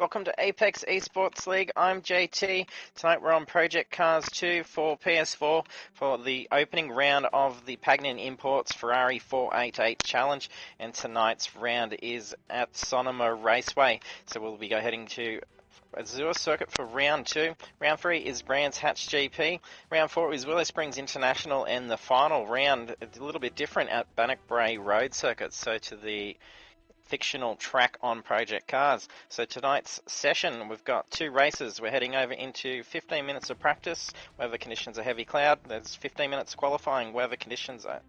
Welcome to Apex Esports League. I'm JT. Tonight we're on Project Cars 2 for PS4 for the opening round of the Pagnian Imports Ferrari 488 Challenge. And tonight's round is at Sonoma Raceway. So we'll be heading to Azure Circuit for round 2. Round 3 is Brands Hatch GP. Round 4 is Willow Springs International. And the final round, it's a little bit different at Bannockbrae Road Circuit. So to the fictional track on Project Cars. So tonight's session, we've got 2 races. We're heading over into 15 minutes of practice. Weather conditions are heavy cloud. There's 15 minutes qualifying. Weather conditions are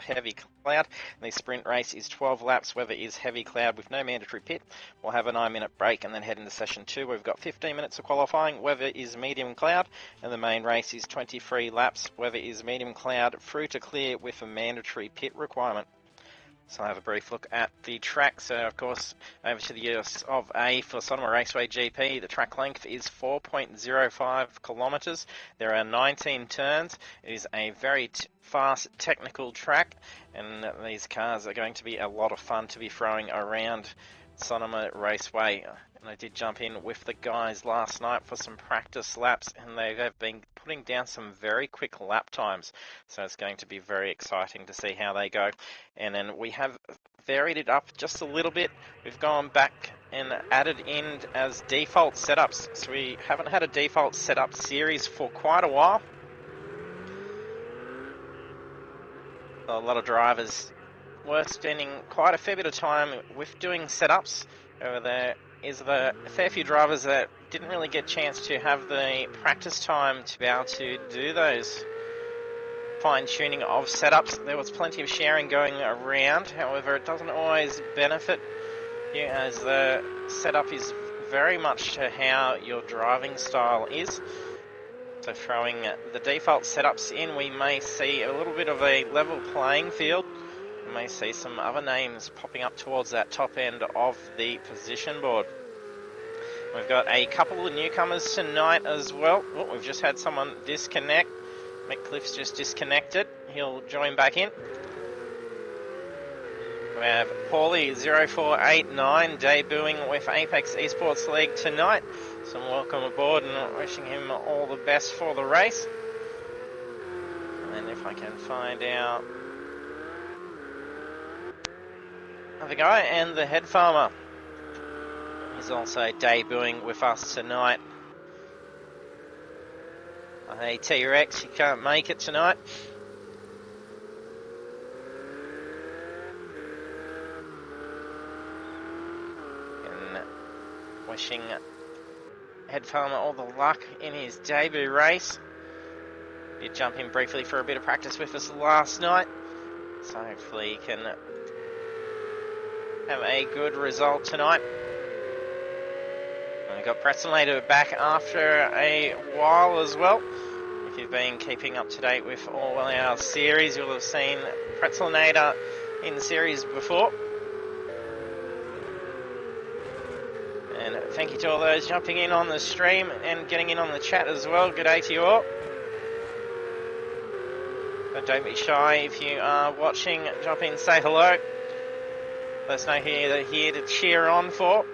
heavy cloud. And the sprint race is 12 laps. Weather is heavy cloud with no mandatory pit. We'll have a 9-minute break and then head into session 2. We've got 15 minutes of qualifying. Weather is medium cloud. And the main race is 23 laps. Weather is medium cloud through to clear with a mandatory pit requirement. So I'll have a brief look at the track. So, of course, over to the US of A for Sonoma Raceway GP. The track length is 4.05 kilometres. There are 19 turns. It is a very fast technical track, and these cars are going to be a lot of fun to be throwing around Sonoma Raceway. And I did jump in with the guys last night for some practice laps, and they have been putting down some very quick lap times. So it's going to be very exciting to see how they go. And then we have varied it up just a little bit. We've gone back and added in as default setups. So we haven't had a default setup series for quite a while. A lot of drivers were spending quite a fair bit of time with doing setups. There is a fair few drivers that didn't really get a chance to have the practice time to be able to do those fine-tuning of setups. There was plenty of sharing going around. However, it doesn't always benefit you, as the setup is very much to how your driving style is. So throwing the default setups in, we may see a little bit of a level playing field. We may see some other names popping up towards that top end of the position board. We've got a couple of newcomers tonight as well. Oh, we've just had someone disconnect. McCliff's just disconnected. He'll join back in. We have Paulie0489 debuting with Apex Esports League tonight. So welcome aboard and wishing him all the best for the race. And if I can find out the guy, and the head farmer is also debuting with us tonight. Hey T-Rex, you can't make it tonight. And wishing head farmer all the luck in his debut race. Did jump in briefly for a bit of practice with us last night, so hopefully he can have a good result tonight. And we've got Pretzelator back after a while as well. If you've been keeping up to date with all our series, you'll have seen Pretzelator in the series before. And thank you to all those jumping in on the stream and getting in on the chat as well. Good day to you all. But don't be shy if you are watching. Jump in, say hello. Let us know who you're here to cheer on for.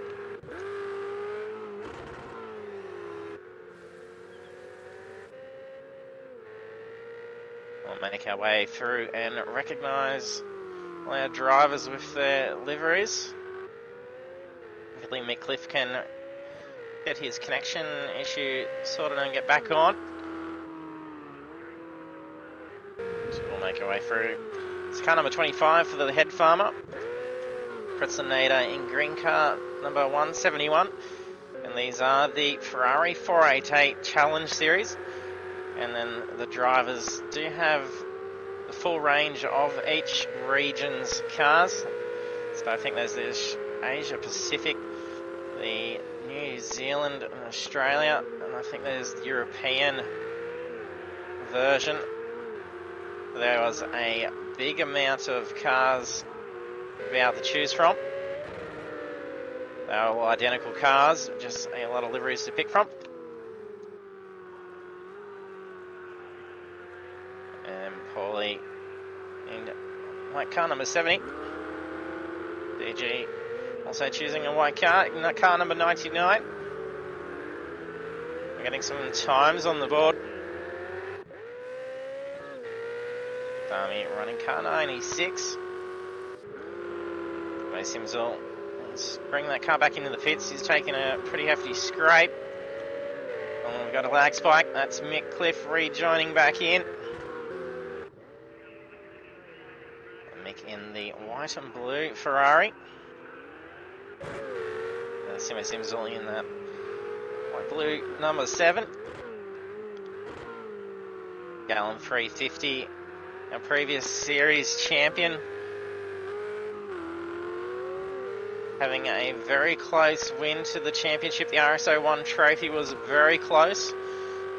We'll make our way through and recognise all our drivers with their liveries. Hopefully McCliff can get his connection issue sorted and get back on. So we'll make our way through. It's car number 25 for the head farmer. Pretzelator in green car number 171, and these are the Ferrari 488 Challenge Series. And then the drivers do have the full range of each region's cars. So I think there's this Asia Pacific, the New Zealand and Australia, and I think there's the European version. There was a big amount of cars to be able to choose from. They are all identical cars, just a lot of liveries to pick from. And Paulie in white car number 70. DG Also choosing a white car, car number 99. We're getting some times on the board. Dami running car 96. Simzil, let's bring that car back into the pits. He's taking a pretty hefty scrape. Oh, we've got a lag spike. That's Mick Cliff rejoining back in. Mick in the white and blue Ferrari. Simo Simzil in that white blue number 7. Gallon 350, our previous series champion. Having a very close win to the championship. The RSO1 trophy was very close.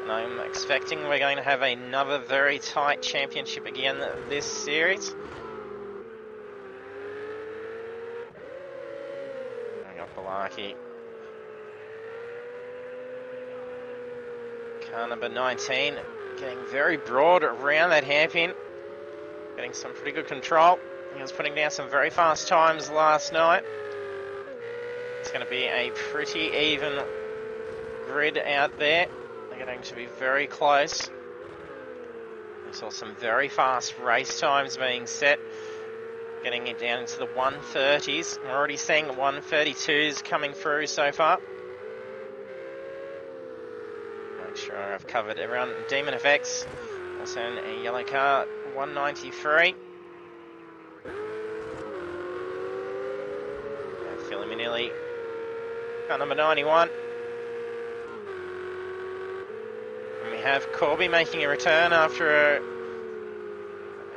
And I'm expecting we're going to have another very tight championship again this series. We got Balaki. Car number 19. Getting very broad around that hairpin. Getting some pretty good control. He was putting down some very fast times last night. It's going to be a pretty even grid out there. They're going to be very close. We saw some very fast race times being set. Getting it down into the 130s. We're already seeing 132s coming through so far. Make sure I've covered everyone. Demon Effects. Also in a yellow car, 193. Philly Manili. Car number 91. And we have Corby making a return after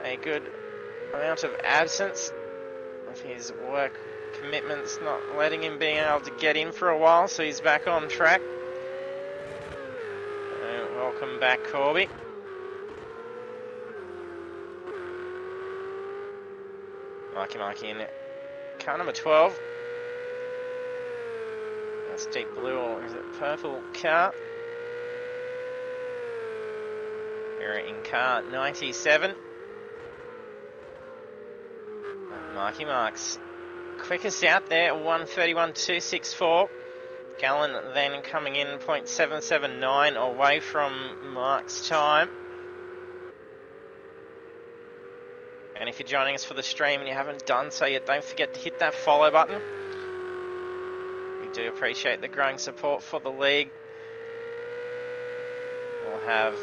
a good amount of absence of his work commitments, not letting him being able to get in for a while, so he's back on track. Welcome back, Corby. Marky in car number 12. That's deep blue, or is it purple car? We're in car 97. Marky Marks quickest out there, 131.264. Gallon then coming in 0.779 away from Mark's time. And if you're joining us for the stream and you haven't done so yet, don't forget to hit that follow button. We do appreciate the growing support for the league. We'll have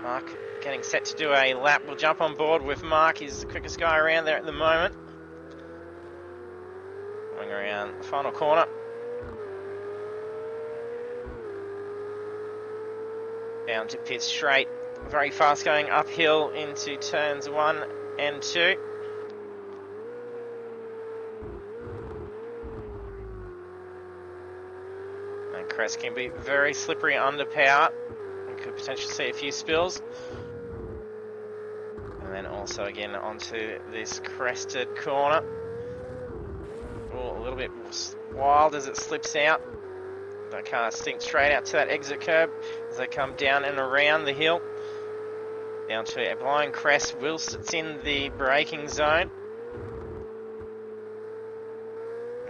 Mark getting set to do a lap. We'll jump on board with Mark. He's the quickest guy around there at the moment. Going around the final corner. Down to pit straight. Very fast going uphill into turns 1 and 2. And crest can be very slippery under power. We could potentially see a few spills. And then also again onto this crested corner. Oh, a little bit wild as it slips out. The car sinks straight out to that exit curb as they come down and around the hill. Down to a blind crest whilst it's in the braking zone.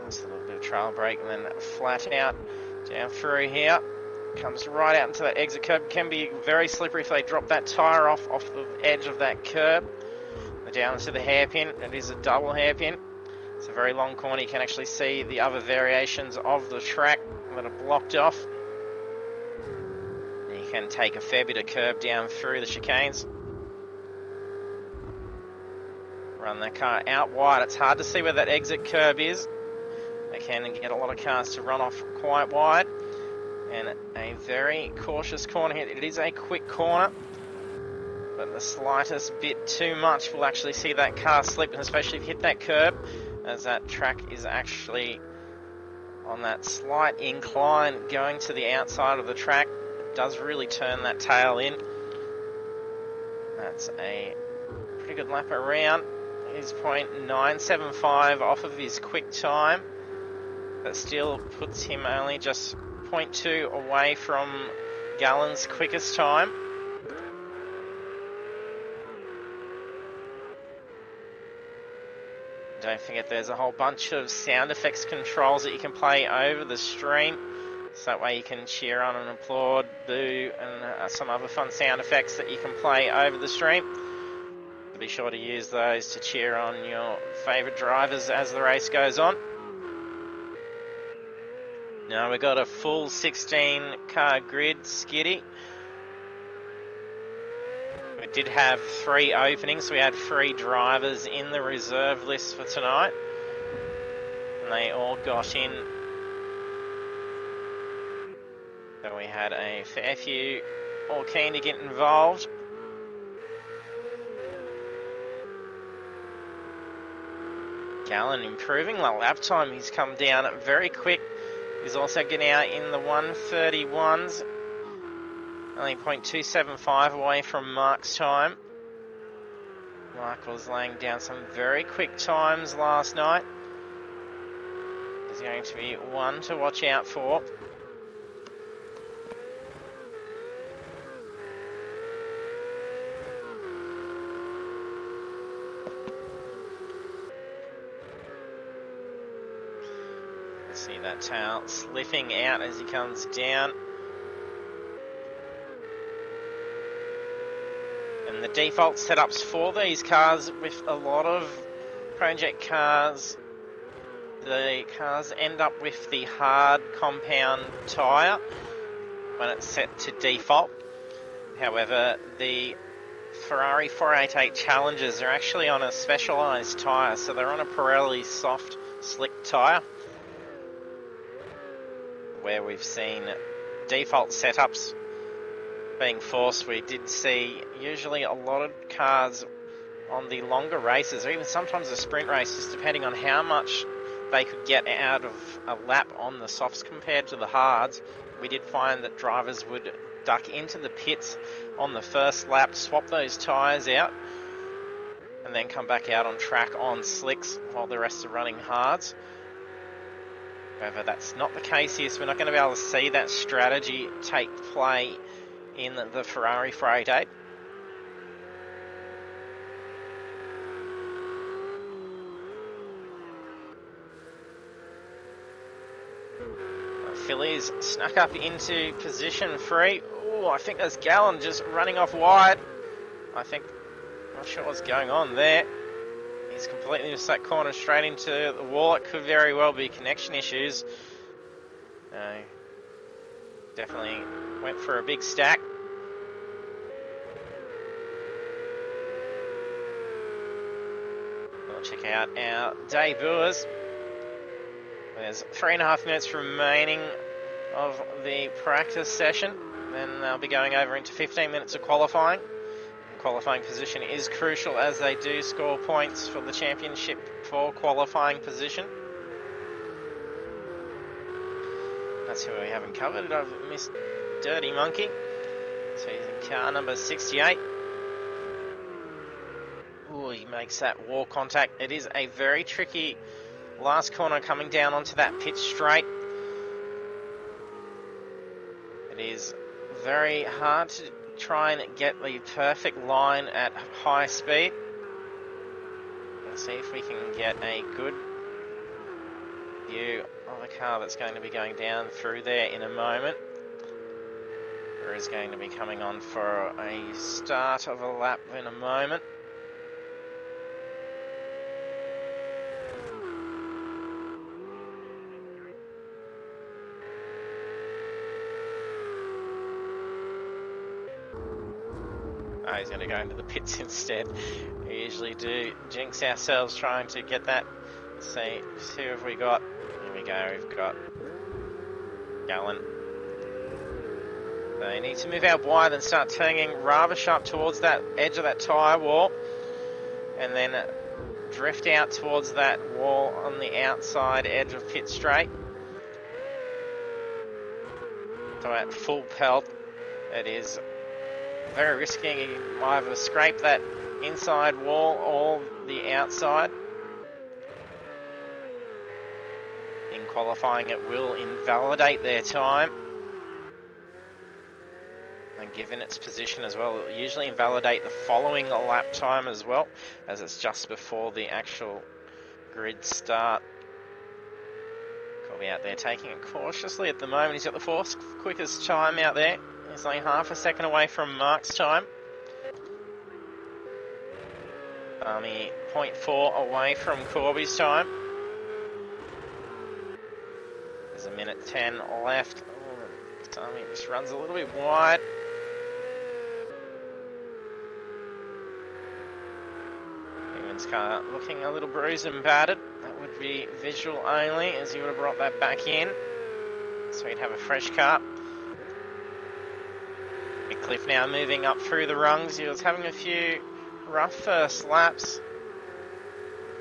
Just a little bit of trail brake and then flat out down through here. Comes right out into that exit curb. Can be very slippery if they drop that tyre off the edge of that curb. Down to the hairpin. It is a double hairpin. It's a very long corner. You can actually see the other variations of the track that are blocked off. You can take a fair bit of curb down through the chicanes. Run that car out wide. It's hard to see where that exit curb is. They can get a lot of cars to run off quite wide. And a very cautious corner here. It is a quick corner, but the slightest bit too much will actually see that car slip, and especially if you hit that curb, as that track is actually on that slight incline going to the outside of the track. It does really turn that tail in. That's a pretty good lap around. He's 0.975 off of his quick time. That still puts him only just 0.2 away from Gallen's quickest time. don't forget there's a whole bunch of sound effects controls that you can play over the stream. So that way you can cheer on and applaud, boo, and some other fun sound effects that you can play over the stream. So be sure to use those to cheer on your favourite drivers as the race goes on. Now we've got a full 16 car grid, Skiddy. We did have 3 openings. We had 3 drivers in the reserve list for tonight. And they all got in. So we had a fair few all keen to get involved. Gallen improving the lap time. He's come down very quick. He's also getting out in the 1:31s. Only 0.275 away from Mark's time. Mark was laying down some very quick times last night. There's going to be one to watch out for. See that tail slipping out as he comes down. And the default setups for these cars, with a lot of project cars, the cars end up with the hard compound tyre when it's set to default. However, the Ferrari 488 Challengers are actually on a specialised tyre, so they're on a Pirelli soft slick tyre, where we've seen default setups being forced. We did see usually a lot of cars on the longer races, or even sometimes the sprint races, depending on how much they could get out of a lap on the softs compared to the hards. We did find that drivers would duck into the pits on the first lap, swap those tyres out, and then come back out on track on slicks while the rest are running hards. However, that's not the case here, so we're not going to be able to see that strategy take play in the Ferrari 488. Phillies snuck up into position 3. Oh, I think there's Gallen just running off wide. Not sure what's going on there. He's completely just that corner straight into the wall. It could very well be connection issues. Definitely went for a big stack. We'll check out our debuts. There's 3.5 minutes remaining of the practice session. Then they'll be going over into 15 minutes of qualifying. Qualifying position is crucial, as they do score points for the championship for qualifying position. That's who we haven't covered. I've missed Dirty Monkey. So he's in car number 68. Ooh, he makes that wall contact. It is a very tricky last corner coming down onto that pit straight. It is very hard to try and get the perfect line at high speed. Let's see if we can get a good view of a car that's going to be going down through there in a moment. There is going to be coming on for a start of a lap in a moment. Oh, he's going to go into the pits instead. We usually do jinx ourselves trying to get that. Let's see who have we got. Here we go, we've got Gallen. They need to move out wide and start turning rather sharp towards that edge of that tyre wall, and then drift out towards that wall on the outside edge of pit straight. So at full pelt, it is very risky. You either scrape that inside wall or the outside. In qualifying, it will invalidate their time. And given its position as well, it will usually invalidate the following lap time as well, as it's just before the actual grid start. Corby out there taking it cautiously at the moment. He's got the fourth quickest time out there. He's only half a second away from Mark's time. Army 0.4 away from Corby's time. There's a minute 10 left. Army just runs a little bit wide. Newman's car looking a little bruised and battered. That would be visual only, as he would have brought that back in. So he'd have a fresh car. Big Cliff now moving up through the rungs. He was having a few rough first laps.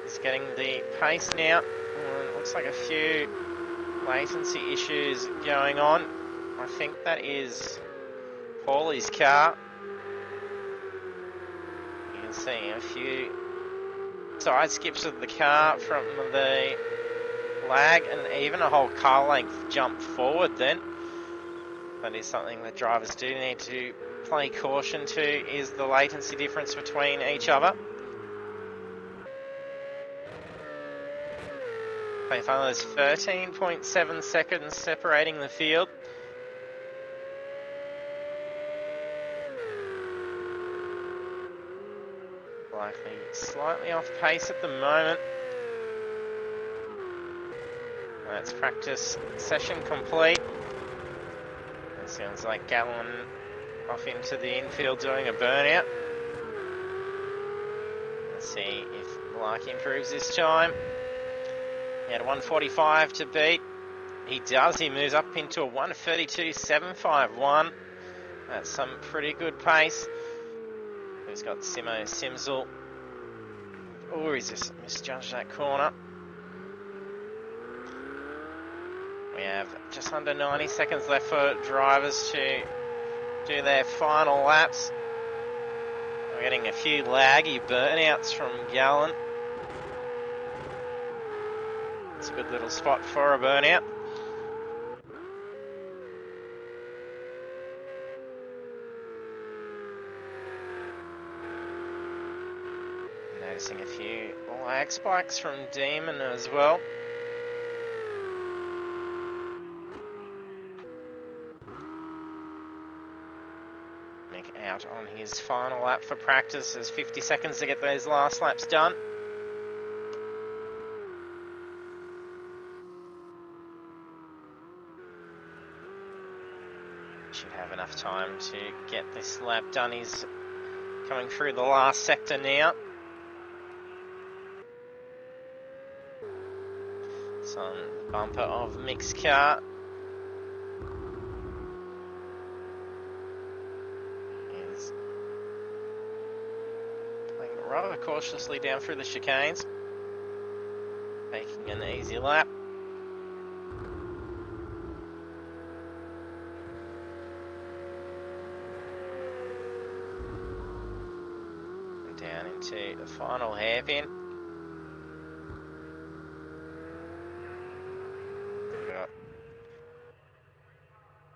He's getting the pace now. Looks like a few latency issues going on. I think that is Paulie's car. You can see a few side skips of the car from the lag, and even a whole car length jump forward then. That is something that drivers do need to play caution to, is the latency difference between each other. They find there's 13.7 seconds separating the field. Likely slightly off pace at the moment. That's practice session complete. It sounds like Gallon off into the infield doing a burnout. Let's see if Lark improves this time. He had a 1:45 to beat. He does. He moves up into a 1:32.751. That's some pretty good pace. He's got Simo Simsel. Oh, he's just misjudged that corner. We have just under 90 seconds left for drivers to do their final laps. We're getting a few laggy burnouts from Gallon. It's a good little spot for a burnout. Noticing a few lag spikes from Demon as well. Nick out on his final lap for practice. There's 50 seconds to get those last laps done. Should have enough time to get this lap done. He's coming through the last sector now. It's on the bumper of Mick's car. He's playing rather cautiously down through the chicanes, making an easy lap. Down into the final hairpin.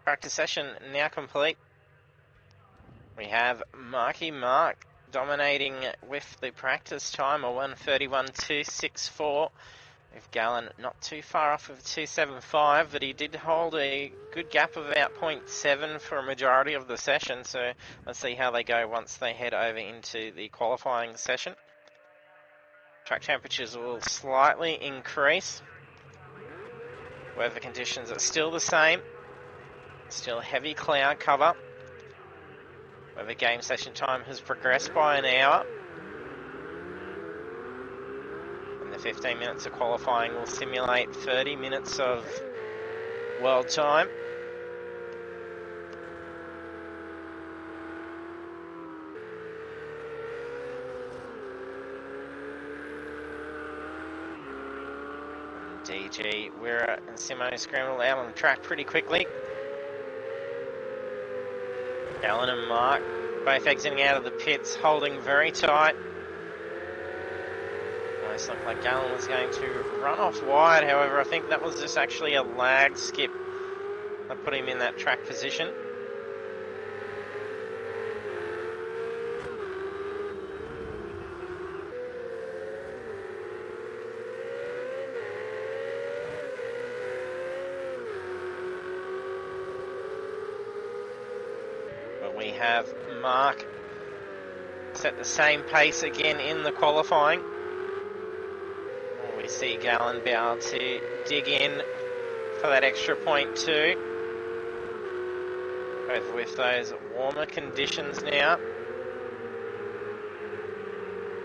Practice session now complete. We have Marky Mark dominating with the practice time, a 1:31.264. With Gallon not too far off of 2:75, but he did hold a good gap of about 0.7 for a majority of the session, so let's see how they go once they head over into the qualifying session. Track temperatures will slightly increase. Weather conditions are still the same. Still heavy cloud cover. Weather game session time has progressed by an hour. And the 15 minutes of qualifying will simulate 30 minutes of world time. DG, Wira and Simo scrambled out on the track pretty quickly. Gallon and Mark both exiting out of the pits, holding very tight. Almost looked like Gallon was going to run off wide, however I think that was just actually a lag skip that put him in that track position. But we have Mark set the same pace again in the qualifying. We see Gallen be able to dig in for that extra point too. Both with those warmer conditions now.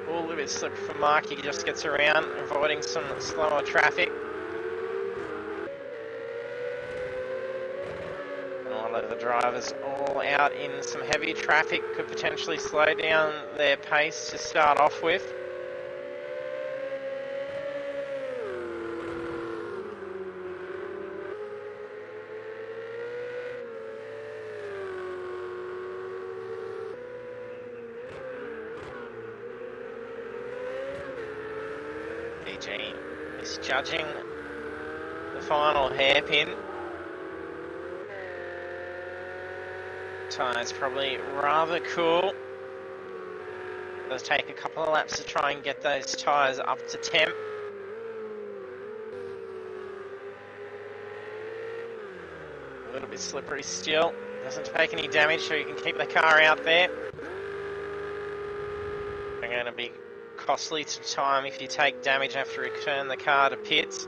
A little bit slip for Mark, he just gets around, avoiding some slower traffic. And a lot of the drivers all out in some heavy traffic could potentially slow down their pace to start off with. DG is judging the final hairpin. Tyres probably rather cool. Does take a couple of laps to try and get those tyres up to temp. A little bit slippery still. Doesn't take any damage, so you can keep the car out there. They're going to be costly to time if you take damage and have to return the car to pits.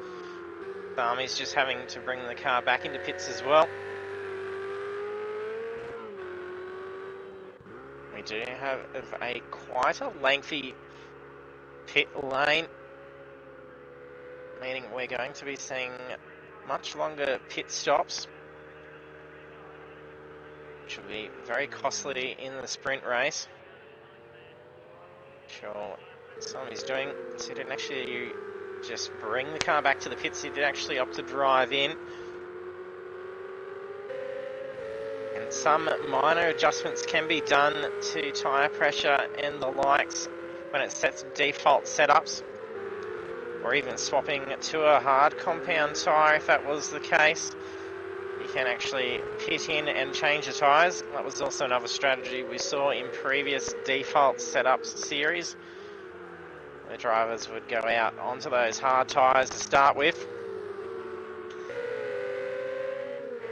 He's just having to bring the car back into pits as well. We do have quite a lengthy pit lane, meaning we're going to be seeing much longer pit stops, which will be very costly in the sprint race. Sure, something he's doing, so he didn't actually just bring the car back to the pits, he did actually opt to drive in. And some minor adjustments can be done to tyre pressure and the likes when it sets default setups, or even swapping to a hard compound tyre if that was the case. You can actually pit in and change the tyres. That was also another strategy we saw in previous default setups series. The drivers would go out onto those hard tyres to start with,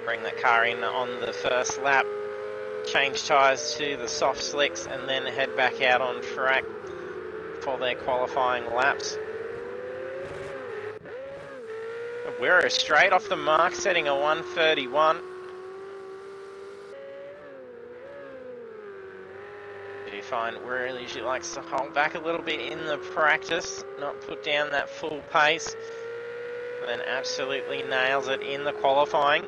bring the car in on the first lap, change tyres to the soft slicks, and then head back out on track for their qualifying laps. We're straight off the mark, setting a 1:31. You find Wirral usually likes to hold back a little bit in the practice, not put down that full pace, and then absolutely nails it in the qualifying.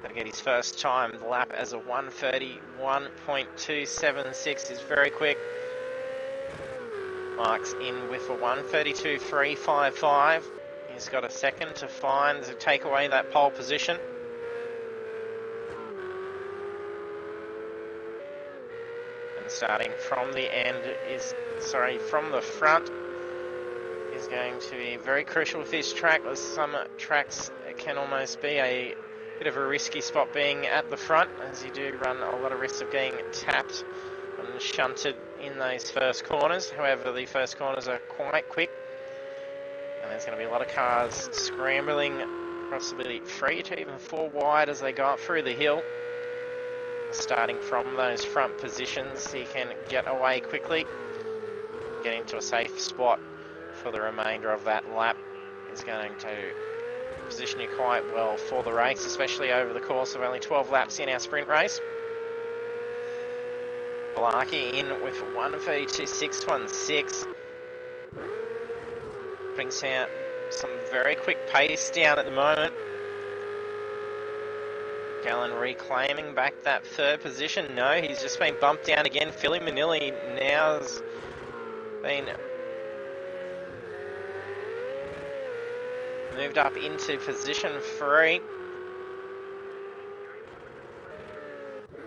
Gonna get his first time lap as a 1:31.276 is very quick. Mark's in with a 1:32.355. He's got a second to find to take away that pole position. And starting from the from the front is going to be very crucial with this track. With some tracks, it can almost be a bit of a risky spot being at the front, as you do run a lot of risks of getting tapped and shunted in those first corners. However, the first corners are quite quick, and there's going to be a lot of cars scrambling, possibly 3 to even 4 wide as they go up through the hill. Starting from those front positions, you can get away quickly, get into a safe spot for the remainder of that lap. Is going to position you quite well for the race, especially over the course of only 12 laps in our sprint race. Blarkey in with 1:32.616. Brings out some very quick pace down at the moment. Gallen reclaiming back that third position. No, he's just been bumped down again. Philly Manilli now's been moved up into position 3.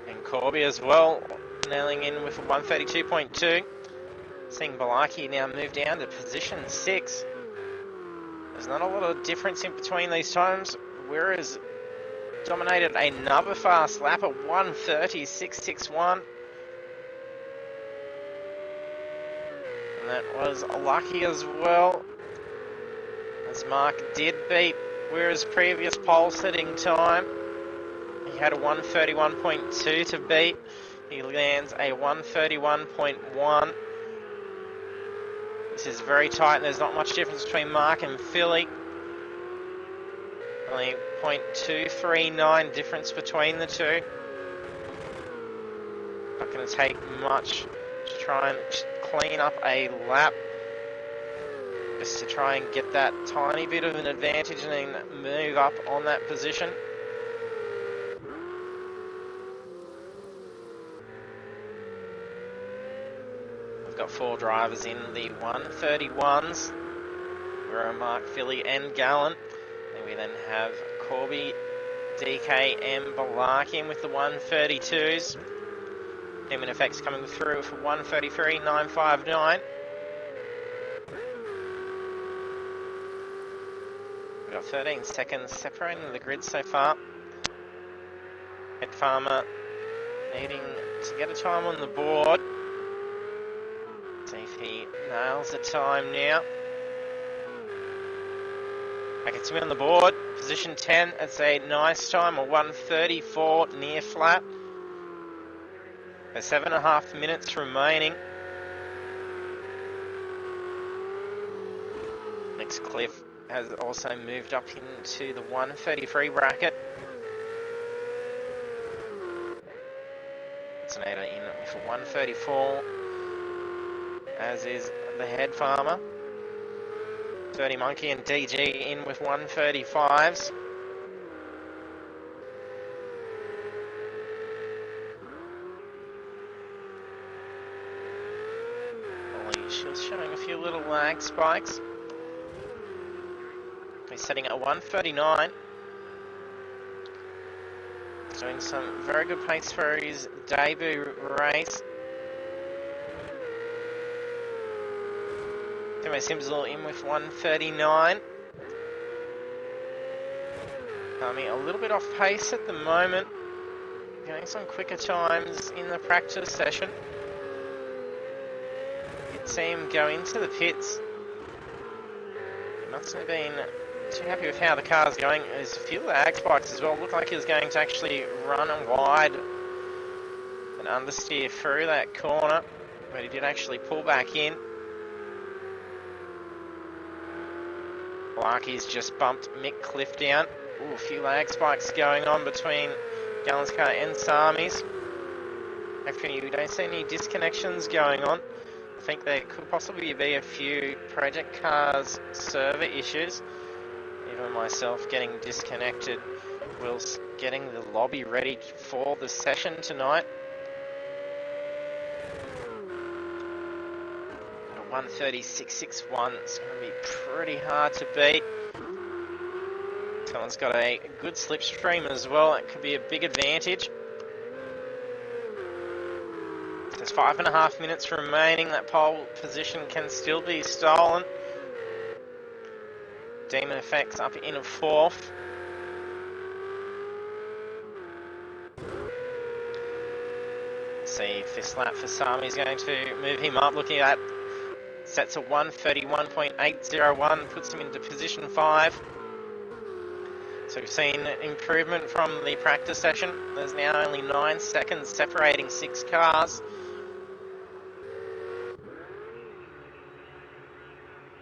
And Corby as well, nailing in with a 1:32.2. Seeing Balaki now move down to position 6. There's not a lot of difference in between these times, whereas dominated another fast lap at 1:30.661. And that was lucky as well, as Mark did beat Weir's previous pole setting time. He had a 131.2 to beat. He lands a 131.1. This is very tight, and there's not much difference between Mark and Philly. Only 0.239 difference between the two. Not going to take much to try and clean up a lap. Just to try and get that tiny bit of an advantage and then move up on that position. We've got 4 drivers in the 131s. We're Mark, Philly and Gallen. And we then have Corby, DK and Balarkin with the 132s. Human Effects coming through for 133.959. We've got 13 seconds separating the grid so far. Head Farmer needing to get a time on the board. See if he nails the time now. I can see me on the board. Position 10, that's a nice time, a 1:34 near flat. There's 7.5 minutes remaining. Next Cliff has also moved up into the 1:33 bracket. Resonator in with a 1:34, as is the Head Farmer. 30 Monkey and DG in with 1:35s. She's showing a few little lag spikes. He's setting at 1:39. He's doing some very good pace for his debut race. Timo Simsel in with 1:39. Coming a little bit off pace at the moment. Getting some quicker times in the practice session. You'd see him go into the pits. He must have been too happy with how the car's going. There's a few lag spikes as well. Looked like he was going to actually run wide and understeer through that corner, but he did actually pull back in. Larky's just bumped Mick Cliff down. Ooh, a few lag spikes going on between Gallen's car and Sami's. Hopefully we don't see any disconnections going on. I think there could possibly be a few project cars server issues. Even myself getting disconnected whilst getting the lobby ready for the session tonight. 1:36.61. It's going to be pretty hard to beat. Someone's got a good slipstream as well. It could be a big advantage. There's 5.5 minutes remaining. That pole position can still be stolen. Demon Effects up in a 4th. See if this lap for Sami is going to move him up. Looking at sets a 1:31.801, puts him into position 5. So we've seen improvement from the practice session. There's now only 9 seconds separating 6 cars.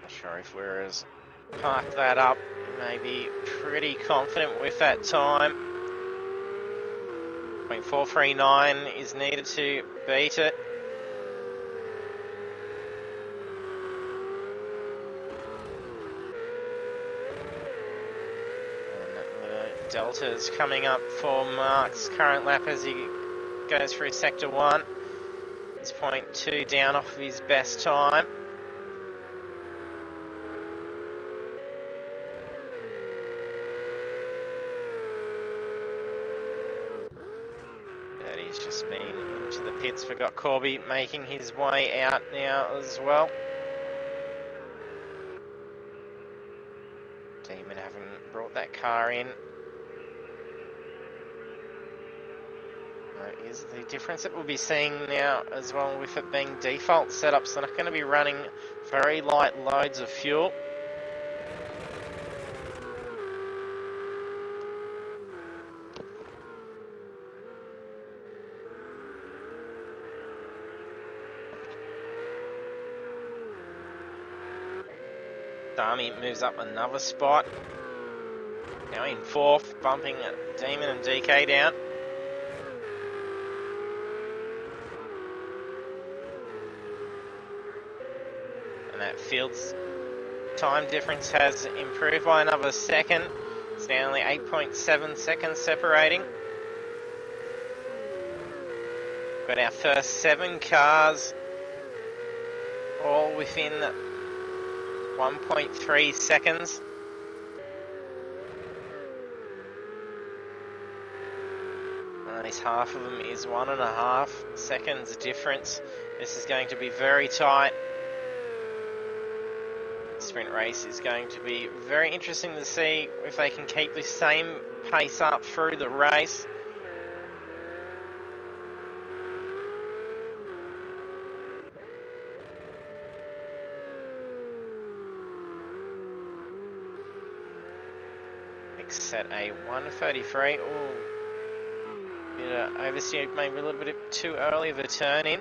Not sure if we're as parked that up. May be pretty confident with that time. 0.439 is needed to beat it. Delta's coming up for Mark's current lap as he goes through sector 1. It's 0.2 down off of his best time. And he's just been into the pits. We've got Corby making his way out now as well. Demon having brought that car in. Is the difference that we'll be seeing now as well with it being default setups. They're not going to be running very light loads of fuel. Dami moves up another spot. Now in 4th, bumping Demon and DK down. And that field's time difference has improved by another second. It's now only 8.7 seconds separating. Got our first 7 cars all within 1.3 seconds. At least half of them is 1.5 seconds difference. This is going to be very tight. The sprint race is going to be very interesting to see if they can keep the same pace up through the race. Set a 1:33. Ooh, bit of oversteer, maybe a little bit too early of a turn in.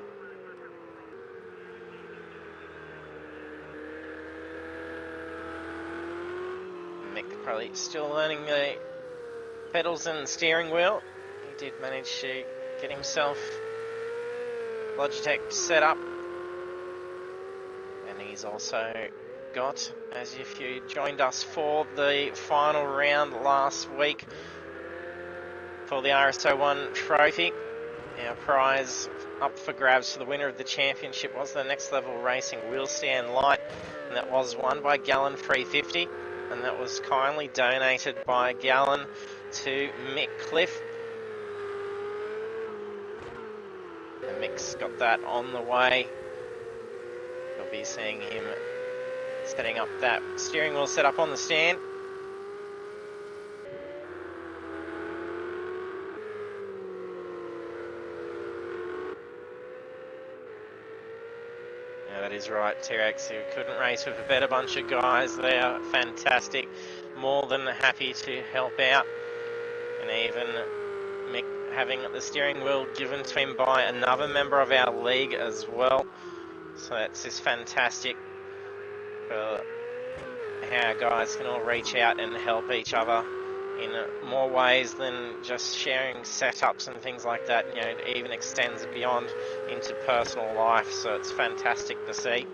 Mick probably still learning the pedals and steering wheel. He did manage to get himself Logitech set up, and he's also got, as if you joined us for the final round last week for the RS01 trophy, our prize up for grabs for the winner of the championship was the Next Level Racing wheel stand light, and that was won by Gallon 350, and that was kindly donated by Gallon to Mick Cliff. And Mick's got that on the way. You'll be seeing him setting up that steering wheel set up on the stand. Yeah, that is right, T-Rex, who couldn't race with a better bunch of guys. They are fantastic, more than happy to help out. And even Mick having the steering wheel given to him by another member of our league as well. So that's just fantastic. How our guys can all reach out and help each other in more ways than just sharing setups and things like that. You know, it even extends beyond into personal life, so it's fantastic to see.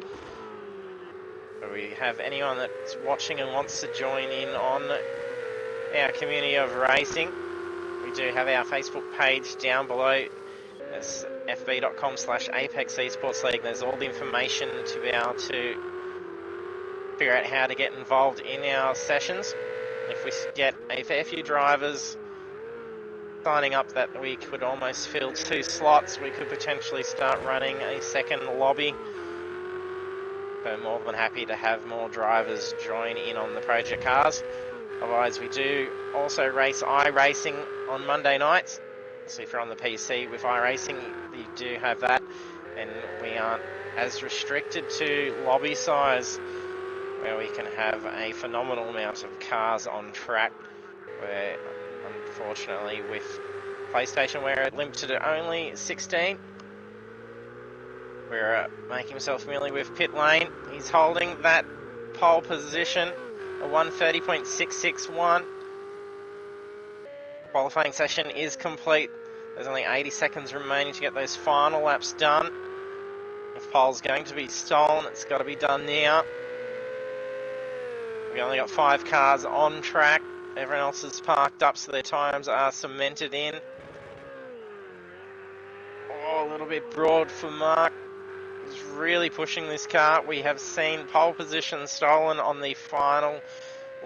If we have anyone that's watching and wants to join in on our community of racing, we do have our Facebook page down below. It's fb.com/Apex Esports League. There's all the information to be able to figure out how to get involved in our sessions. If we get a fair few drivers signing up that we could almost fill 2 slots, we could potentially start running a second lobby. So more than happy to have more drivers join in on the project cars. Otherwise, we do also race iRacing on Monday nights. So if you're on the PC with iRacing, you do have that. And we aren't as restricted to lobby size, where we can have a phenomenal amount of cars on track, where unfortunately with PlayStation we're limited to only 16. We're making himself familiar with pit lane. He's holding that pole position, a 1:30.661. Qualifying session is complete. There's only 80 seconds remaining to get those final laps done. If pole's going to be stolen, it's got to be done now. We only got 5 cars on track. Everyone else is parked up, so their times are cemented in. Oh, a little bit broad for Mark. He's really pushing this car. We have seen pole position stolen on the final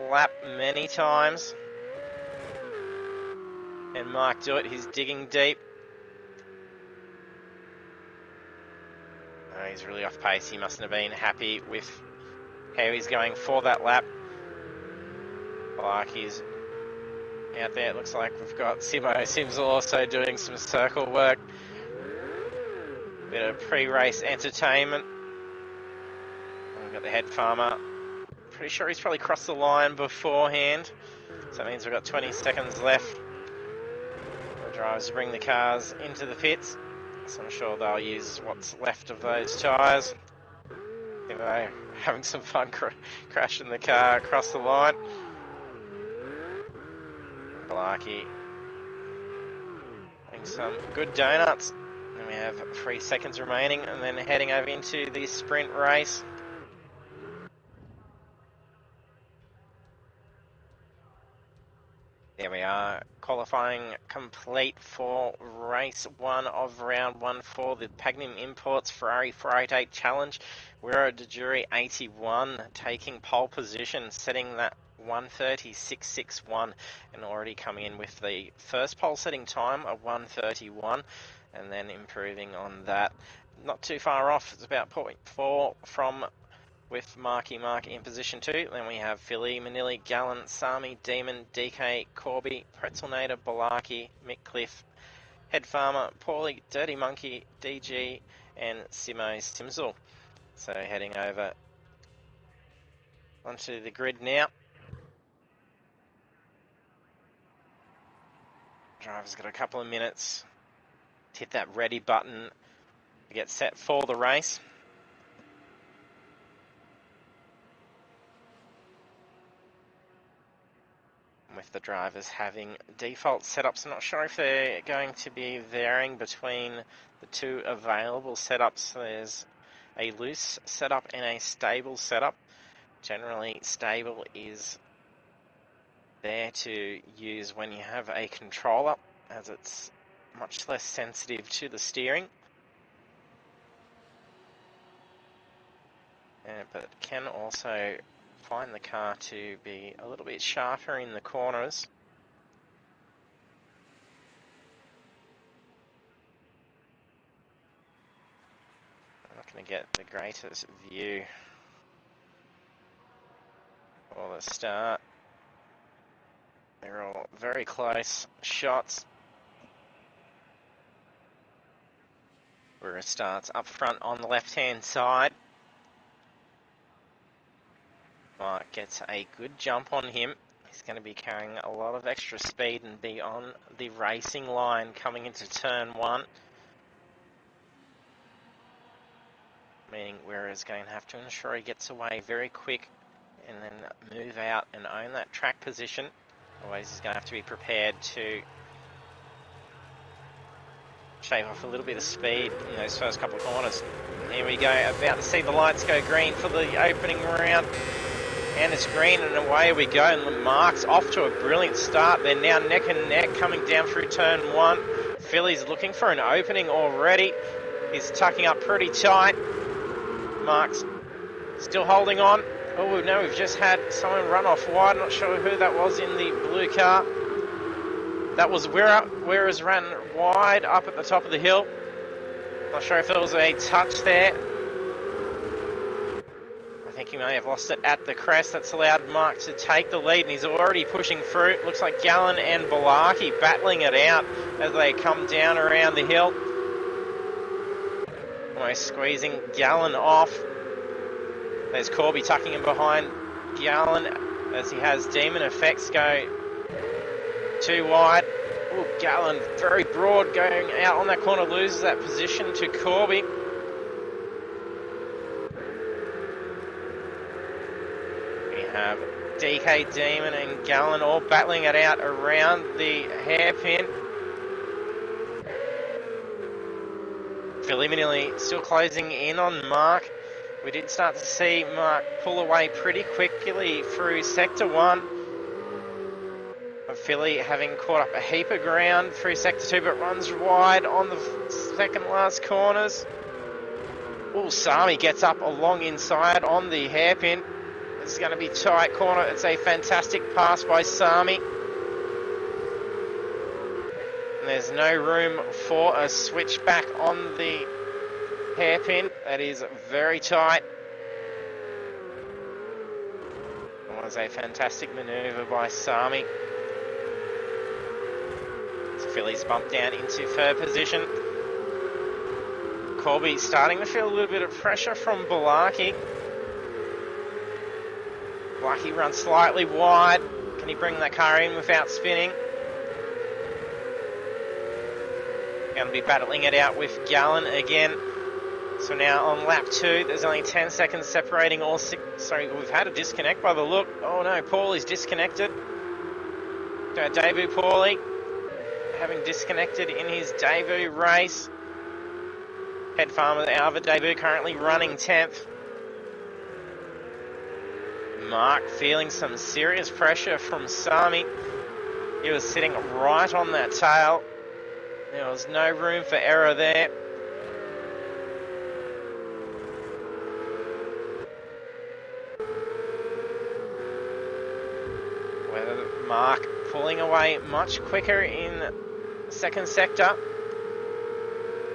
lap many times. And Mark do it. He's digging deep. Oh, he's really off pace. He mustn't have been happy with how he's going for that lap. Like he's out there. It looks like we've got Simo Sims also doing some circle work. Bit of pre-race entertainment. And we've got the head farmer. Pretty sure he's probably crossed the line beforehand. So that means we've got 20 seconds left. The drivers bring the cars into the pits. So I'm sure they'll use what's left of those tyres. They having some fun crashing the car across the line. Blarkey having some good donuts. And we have 3 seconds remaining, and then heading over into the sprint race. There we are, qualifying complete for race 1 of round 1 for the Pagnian Imports Ferrari 488 Challenge. We're at Dejuri 81, taking pole position, setting that 1:36.61, and already coming in with the first pole setting time of 1:31, and then improving on that. Not too far off, it's about 0.4 from with Marky Mark in position 2. Then we have Philly, Manili, Gallen, Sami, Demon, DK, Corby, Pretzelnator, Balarki, Mickcliffe, Head Farmer, Paulie, Dirty Monkey, DG, and Simo Simzel. So heading over onto the grid now. Driver's got a couple of minutes to hit that ready button to get set for the race. With the drivers having default setups, I'm not sure if they're going to be varying between the 2 available setups. There's a loose setup and a stable setup. Generally, stable is there to use when you have a controller, as it's much less sensitive to the steering. But can also find the car to be a little bit sharper in the corners. I'm not going to get the greatest view for the start. They're all very close shots. Where it starts up front on the left-hand side. Mark gets a good jump on him. He's going to be carrying a lot of extra speed and be on the racing line coming into turn 1. Meaning Wera's going to have to ensure he gets away very quick and then move out and own that track position. Otherwise he's going to have to be prepared to shave off a little bit of speed in those first couple of corners. Here we go, about to see the lights go green for the opening round. And it's green, and away we go. And Mark's off to a brilliant start. They're now neck and neck coming down through turn 1. Philly's looking for an opening already. He's tucking up pretty tight. Mark's still holding on. Oh no, we've just had someone run off wide. Not sure who that was in the blue car. That was Wera. Wera's ran wide up at the top of the hill. Not sure if there was a touch there. I think he may have lost it at the crest. That's allowed Mark to take the lead, and he's already pushing through. Looks like Gallen and Balarki battling it out as they come down around the hill. Almost squeezing Gallen off. There's Corby tucking him behind Gallen as he has Demon Effects go too wide. Ooh, Gallen very broad going out on that corner, loses that position to Corby. Have DK, Demon and Gallen all battling it out around the hairpin. Philly Manili still closing in on Mark. We did start to see Mark pull away pretty quickly through Sector 1. Philly having caught up a heap of ground through Sector 2, but runs wide on the second last corners. Oh, Sami gets up along inside on the hairpin. It's going to be tight corner. It's a fantastic pass by Sami. And there's no room for a switchback on the hairpin. That is very tight. It was a fantastic manoeuvre by Sami. Philly's bumped down into third position. Corby starting to feel a little bit of pressure from Balarki. Balarki runs slightly wide. Can he bring that car in without spinning? Going to be battling it out with Gallen again. So now on lap 2, there's only 10 seconds separating all six. Sorry, we've had a disconnect by the look. Oh no, Paulie's disconnected. Our debut Paulie, having disconnected in his debut race. Head Farmer, our other debut, currently running 10th. Mark feeling some serious pressure from Sami. He was sitting right on that tail. There was no room for error there. Whether Mark pulling away much quicker in the second sector.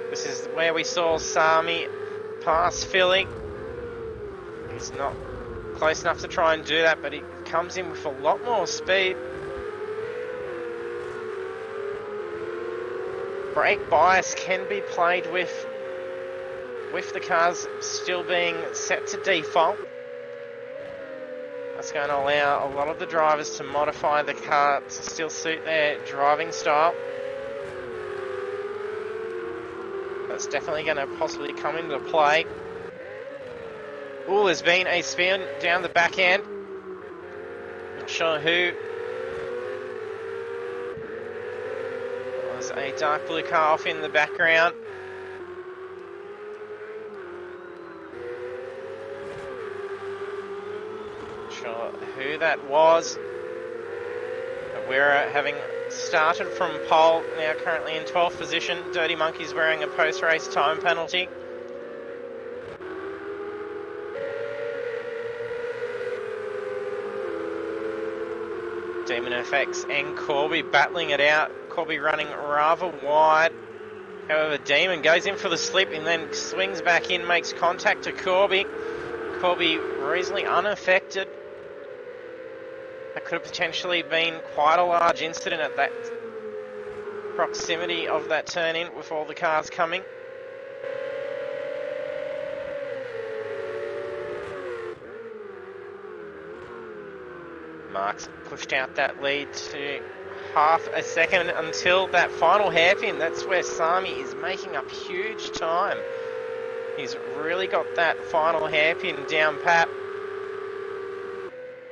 This is where we saw Sami pass Philly. He's not close enough to try and do that, but he comes in with a lot more speed. Brake bias can be played with the cars still being set to default. That's going to allow a lot of the drivers to modify the car to still suit their driving style. That's definitely going to possibly come into play. Oh, there's been a spin down the back end. Not sure who. There's a dark blue car off in the background. Not sure who that was. But we're having started from pole, now currently in 12th position. Dirty Monkey's wearing a post-race time penalty. Demon FX and Corby battling it out. Corby running rather wide. However, Demon goes in for the slip and then swings back in, makes contact to Corby. Corby reasonably unaffected. That could have potentially been quite a large incident at that proximity of that turn in with all the cars coming. Mark's pushed out that lead to half a second until that final hairpin. That's where Sami is making up huge time. He's really got that final hairpin down pat.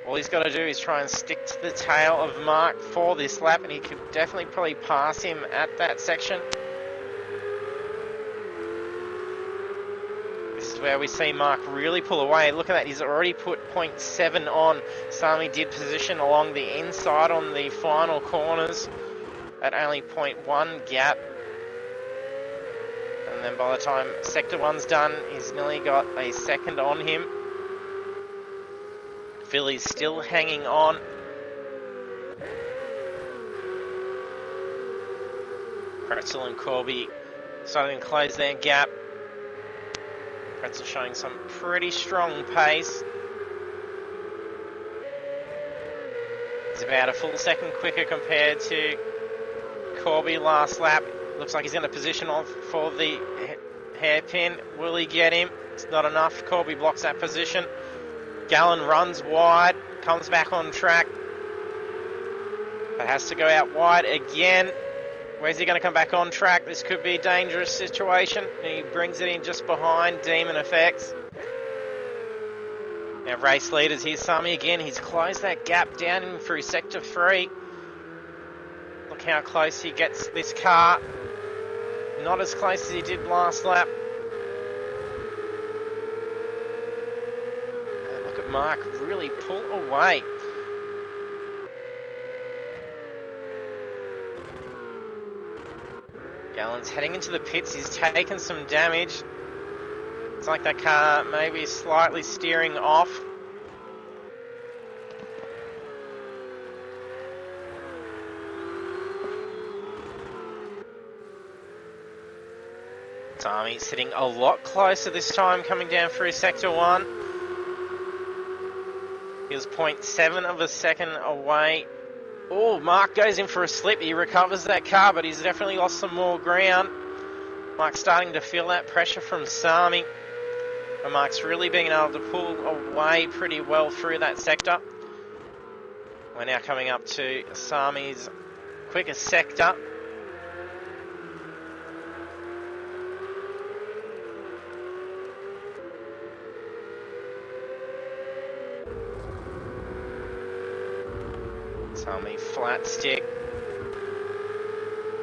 All he's got to do is try and stick to the tail of Mark for this lap, and he could definitely probably pass him at that section. This is where we see Mark really pull away. Look at that, he's already put 0.7 on. Sami did position along the inside on the final corners at only 0.1 gap. And then by the time Sector 1's done, he's nearly got a second on him. Philly's still hanging on. Pretzel and Corby starting to close their gap. Pretzel showing some pretty strong pace. He's about a full second quicker compared to Corby last lap. Looks like he's going to position off for the hairpin. Will he get him? It's not enough. Corby blocks that position. Gallen runs wide, comes back on track, but has to go out wide again. Where's he going to come back on track? This could be a dangerous situation. He brings it in just behind Demon Effects. Now race leaders, here's Sami again. He's closed that gap down in through Sector 3. Look how close he gets this car. Not as close as he did last lap. Mark really pull away. Gallen's heading into the pits. He's taken some damage. It's like that car maybe slightly steering off. Sami sitting a lot closer this time coming down through Sector 1. He was 0.7 of a second away. Oh, Mark goes in for a slip. He recovers that car, but he's definitely lost some more ground. Mark's starting to feel that pressure from Sami. And Mark's really being able to pull away pretty well through that sector. We're now coming up to Sami's quickest sector. Sami flat stick.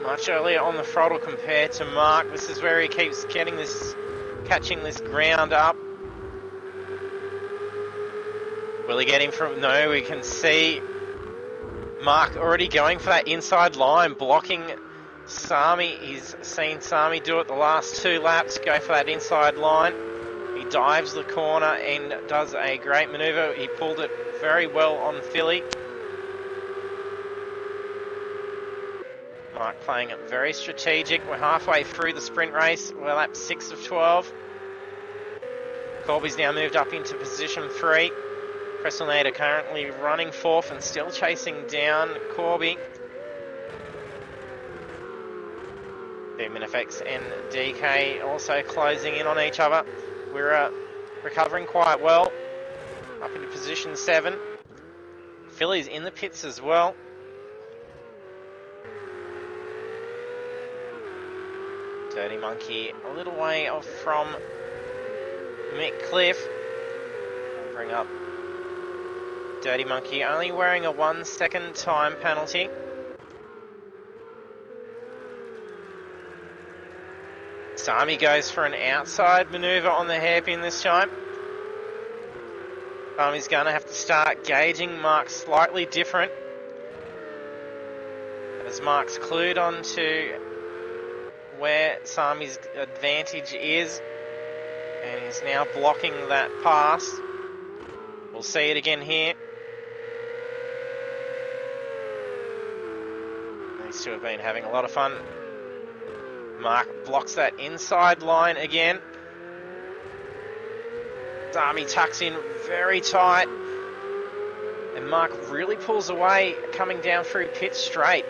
Much earlier on the throttle compared to Mark. This is where he keeps catching this ground up. Will he get him from? No, we can see Mark already going for that inside line, blocking Sami. He's seen Sami do it the last 2 laps, go for that inside line. He dives the corner and does a great manoeuvre. He pulled it very well on Philly. Mark playing it very strategic. We're halfway through the sprint race. We're lap 6 of 12. Corby's now moved up into position 3. Presselnader currently running 4th and still chasing down Corby. Minifex and DK also closing in on each other. We're recovering quite well. Up into position 7. Philly's in the pits as well. Dirty Monkey a little way off from Mick Cliff. I'll bring up Dirty Monkey, only wearing a 1 second time penalty. Sami goes for an outside manoeuvre on the hairpin this time. Sami's going to have to start gauging Mark slightly different, as Mark's clued on to where Sami's advantage is, and he's now blocking that pass. We'll see it again here. These two have been having a lot of fun. Mark blocks that inside line again. Sami tucks in very tight, and Mark really pulls away coming down through pit straight.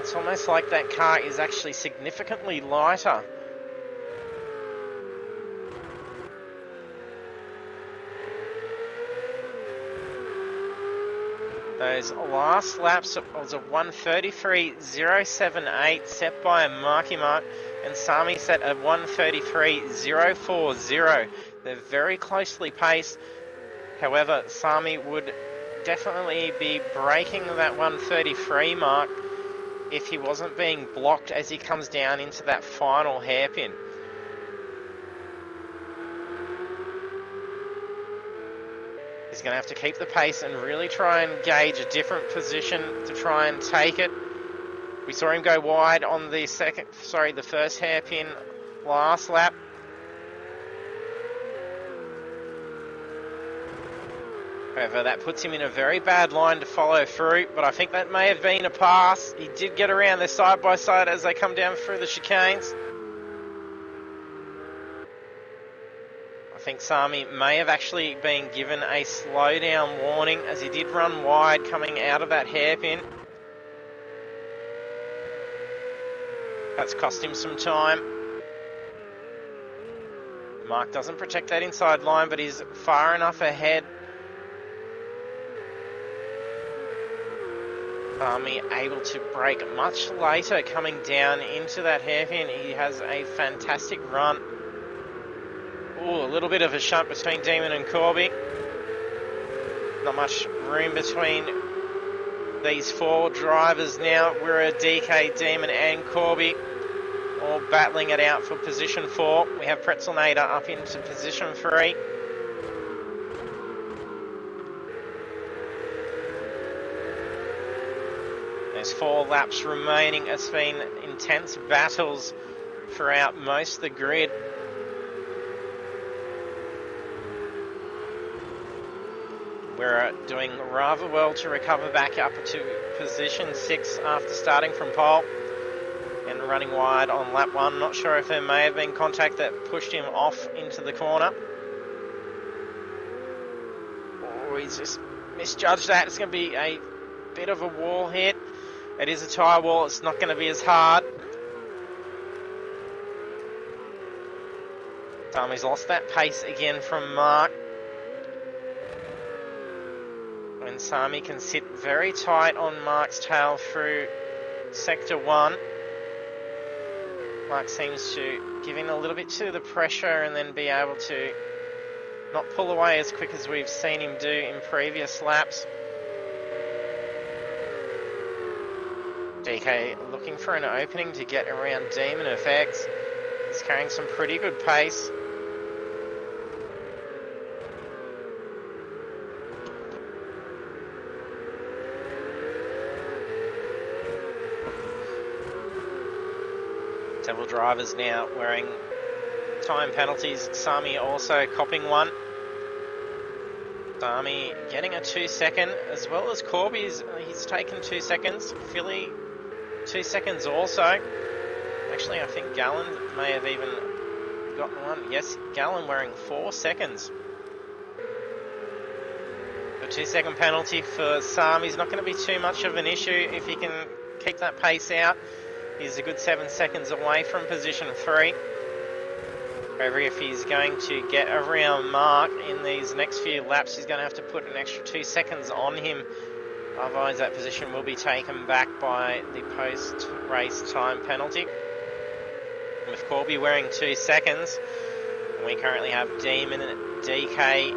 It's almost like that car is actually significantly lighter. Those last laps was a 1:33.078 set by Marky Mark, and Sami set a 1:33.040. They're very closely paced. However, Sami would definitely be breaking that 1:33 mark if he wasn't being blocked as he comes down into that final hairpin. He's going to have to keep the pace and really try and gauge a different position to try and take it. We saw him go wide on the first hairpin last lap. However, that puts him in a very bad line to follow through, but I think that may have been a pass. He did get around there side by side as they come down through the chicanes. I think Sami may have actually been given a slowdown warning, as he did run wide coming out of that hairpin. That's cost him some time. Mark doesn't protect that inside line, but he's far enough ahead. Sami able to brake much later coming down into that hairpin. He has a fantastic run. Ooh, a little bit of a shunt between Demon and Corby. Not much room between these 4 drivers now. We're a DK, Demon and Corby all battling it out for position 4. We have Pretzelnader up into position 3. There's 4 laps remaining. It's been intense battles throughout most of the grid. We're doing rather well to recover back up to position 6 after starting from pole and running wide on lap 1. Not sure if there may have been contact that pushed him off into the corner. Oh, he's just misjudged that. It's going to be a bit of a wall hit. It is a tyre wall. It's not going to be as hard. Sami's lost that pace again from Mark. When Sami can sit very tight on Mark's tail through sector 1. Mark seems to give in a little bit to the pressure and then be able to not pull away as quick as we've seen him do in previous laps. DK looking for an opening to get around Demon Effects. He's carrying some pretty good pace. Several drivers now wearing time penalties. Sami also copping one. Sami getting a 2 second, as well as Corby's. He's taken 2 seconds. Philly 2 seconds also. Actually, I think Gallon may have even gotten one. Yes, Gallon wearing 4 seconds. The 2 second penalty for Sami's not going to be too much of an issue if he can keep that pace out. He's a good 7 seconds away from position 3. However, if he's going to get around Mark in these next few laps, he's going to have to put an extra 2 seconds on him. Otherwise, that position will be taken back by the post-race time penalty. With Corby wearing 2 seconds, we currently have Demon and DK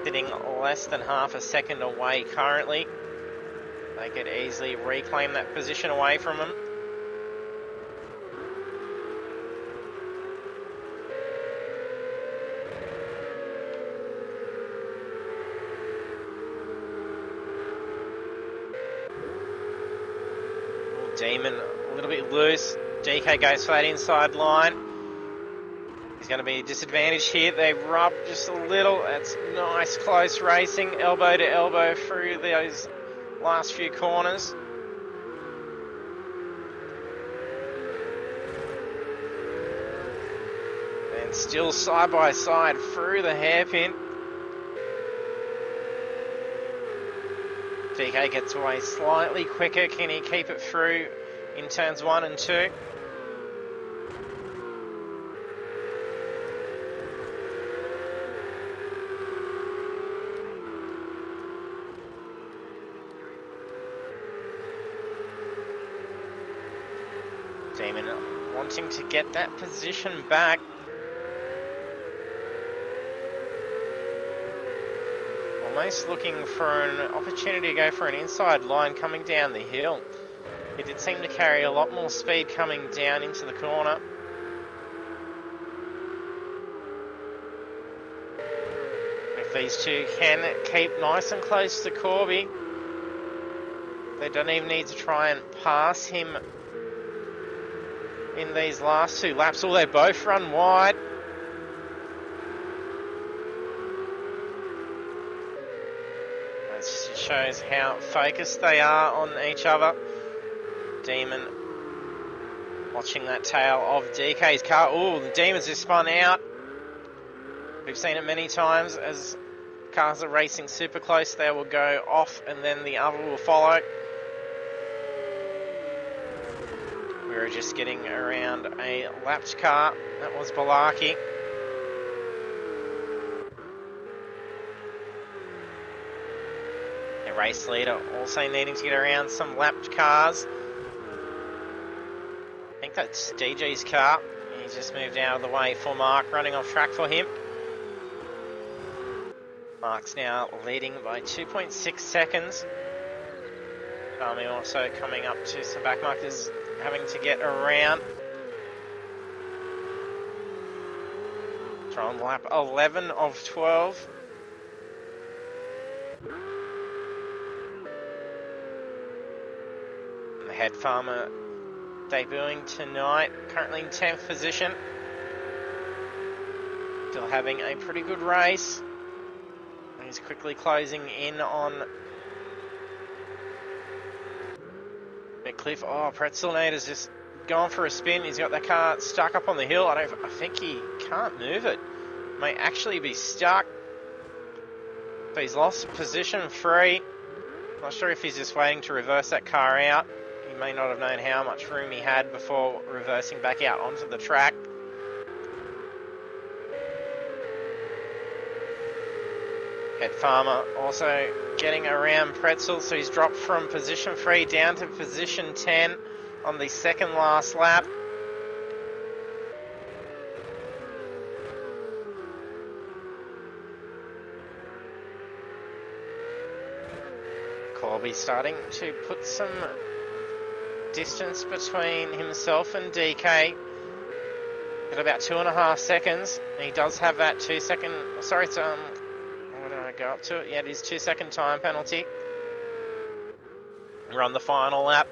sitting less than half a second away currently. They could easily reclaim that position away from him. Demon a little bit loose. DK goes for that inside line. He's going to be disadvantaged here. They rub just a little. That's nice close racing. Elbow to elbow through those last few corners. And still side by side through the hairpin. DK gets away slightly quicker. Can he keep it through in turns 1 and 2? Demon wanting to get that position back. Almost looking for an opportunity to go for an inside line coming down the hill. He did seem to carry a lot more speed coming down into the corner. If these two can keep nice and close to Corby, they don't even need to try and pass him in these last 2 laps. They both run wide. Shows how focused they are on each other. Demon watching that tail of DK's car. Oh, the Demon's just spun out. We've seen it many times as cars are racing super close. They will go off and then the other will follow. We were just getting around a lapped car. That was Balaki. Race leader also needing to get around some lapped cars. I think that's DG's car. He's just moved out of the way for Mark, running off track for him. Mark's now leading by 2.6 seconds. Army also coming up to some back markers, having to get around. On lap 11 of 12. Head Farmer debuting tonight, currently in 10th position. Still having a pretty good race. He's quickly closing in on McCliff. Oh, Pretzelnader's just gone for a spin. He's got the car stuck up on the hill. I think he can't move it. May actually be stuck. So he's lost position 3. Not sure if he's just waiting to reverse that car out. He may not have known how much room he had before reversing back out onto the track. Head Farmer also getting around Pretzel, so he's dropped from position 3 down to position 10 on the second last lap. Corby starting to put some distance between himself and DK. Got about 2.5 seconds. He does have that 2 second. Sorry, it's what did I go up to? Yeah, it is 2 second time penalty. We're on the final lap.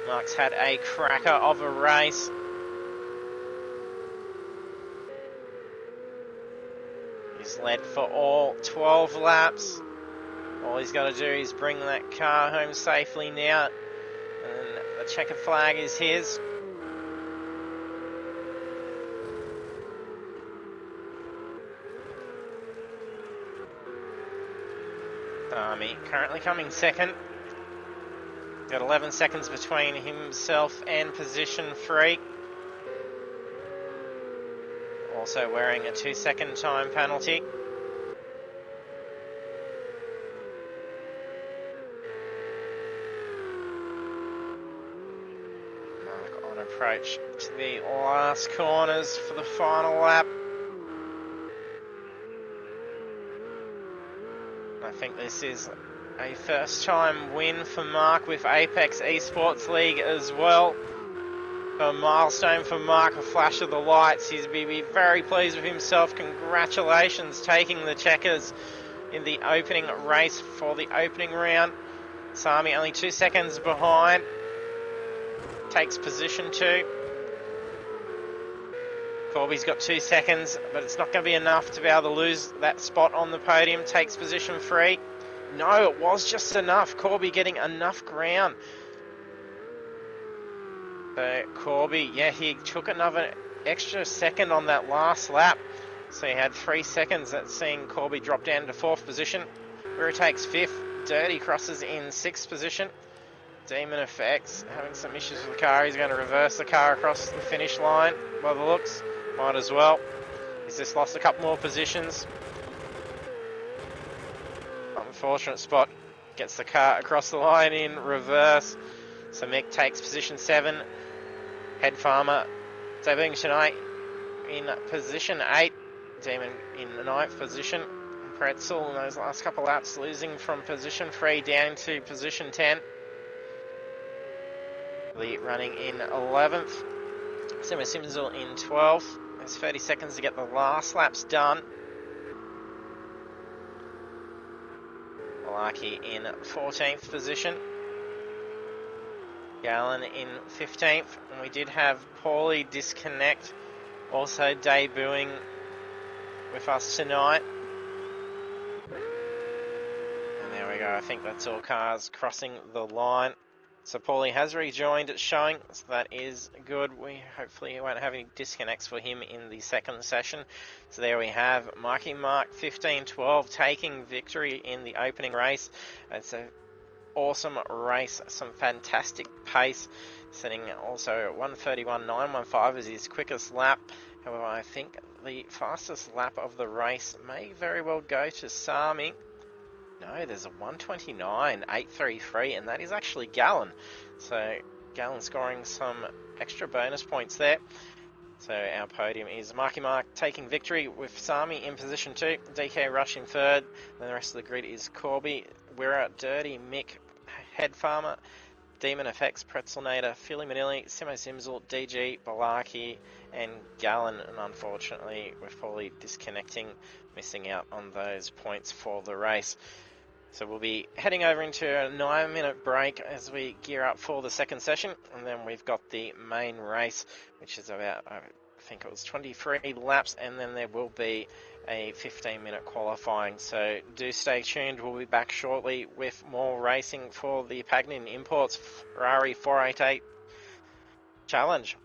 Mark's had a cracker of a race. He's led for all 12 laps. All he's got to do is bring that car home safely now. And the checkered flag is his. Army currently coming second. Got 11 seconds between himself and position 3. Also wearing a 2 second time penalty. Mark on approach to the last corners for the final lap. I think this is a first time win for Mark with Apex eSports League as well. A milestone for Mark, a flash of the lights. He's be very pleased with himself. Congratulations, taking the checkers in the opening race for the opening round. Sami only 2 seconds behind. Takes position 2. Corby's got 2 seconds, but it's not going to be enough to be able to lose that spot on the podium. Takes position 3. No, it was just enough. Corby getting enough ground. So Corby, yeah, he took another extra second on that last lap. So he had 3 seconds. That's seeing Corby drop down to 4th position. Where he takes 5th. Dirty crosses in 6th position. Demon Effects having some issues with the car. He's going to reverse the car across the finish line by the looks. Might as well. He's just lost a couple more positions. Unfortunate spot. Gets the car across the line in reverse. So Mick takes position 7. Head Farmer debuting tonight in position 8. Demon in the 9th position. Pretzel in those last couple laps losing from position 3 down to position 10. Lee running in 11th. Simzel in 12th. There's 30 seconds to get the last laps done. Malaki in 14th position. Gallon in 15th. And we did have Paulie disconnect, also debuting with us tonight. And there we go. I think that's all cars crossing the line. So Paulie has rejoined, it's showing, so that is good. We hopefully won't have any disconnects for him in the second session. So there we have Marky Mark 15-12 taking victory in the opening race. It's an awesome race, some fantastic pace, setting also 1:31.915 as his quickest lap. However, I think the fastest lap of the race may very well go to Sami. No, there's a 1:29.833, and that is actually Gallon. So Gallon scoring some extra bonus points there. So our podium is Marky Mark taking victory with Sami in position 2, DK Rush in 3rd, then the rest of the grid is Corby, Wira, Dirty, Mick, Head Farmer, Demon Effects, Pretzelnator, Philly Manili, Simo Simzel, DG, Balaki, and Gallon, and unfortunately with Paulie disconnecting, missing out on those points for the race. So we'll be heading over into a 9-minute break as we gear up for the second session, and then we've got the main race, which is about, I think it was 23 laps, and then there will be a 15-minute qualifying. So do stay tuned. We'll be back shortly with more racing for the Pagnian Imports Ferrari 488 Challenge.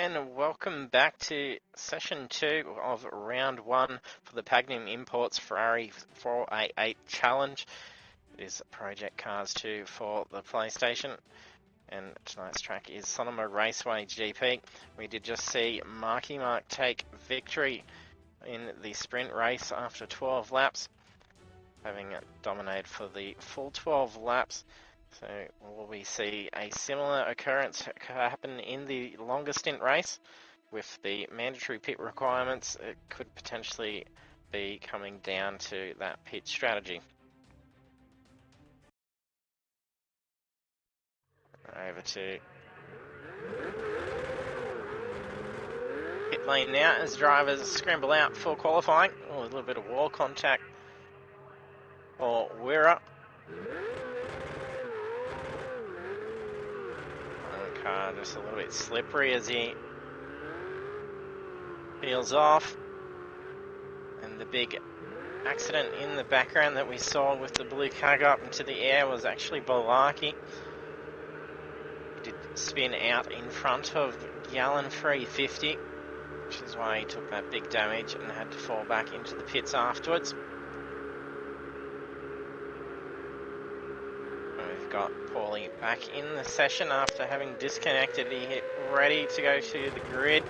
and welcome back to session 2 of round 1 for the Pagnian Imports Ferrari 488 Challenge. It is Project Cars 2 for the PlayStation, and tonight's track is Sonoma Raceway GP. We did just see Marky Mark take victory in the sprint race after 12 laps, having dominated for the full 12 laps. So will we see a similar occurrence happen in the longer stint race? With the mandatory pit requirements, it could potentially be coming down to that pit strategy. Over to pit lane now as drivers scramble out for qualifying. Oh, a little bit of wall contact for Wira. Car just a little bit slippery as he peels off, and the big accident in the background that we saw with the blue car go up into the air was actually Bolaki. He did spin out in front of Gallon 350, which is why he took that big damage and had to fall back into the pits afterwards. Got Paulie back in the session after having disconnected. He hit ready to go to the grid.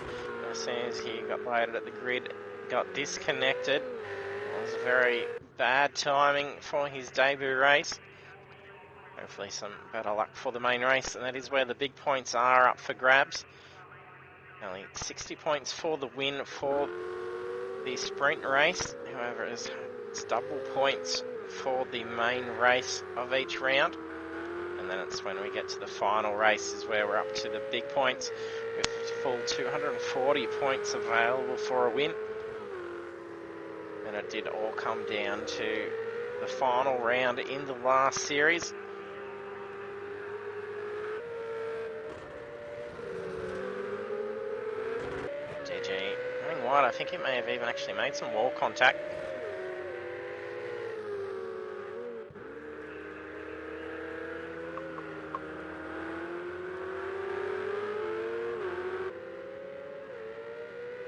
As soon as he got loaded at the grid, got disconnected. It was very bad timing for his debut race. Hopefully some better luck for the main race, and that is where the big points are up for grabs. Only 60 points for the win for the sprint race. However, it's double points for the main race of each round. And then it's when we get to the final race is where we're up to the big points with full 240 points available for a win. And it did all come down to the final round in the last series. DG going wide. I think he may have even actually made some wall contact.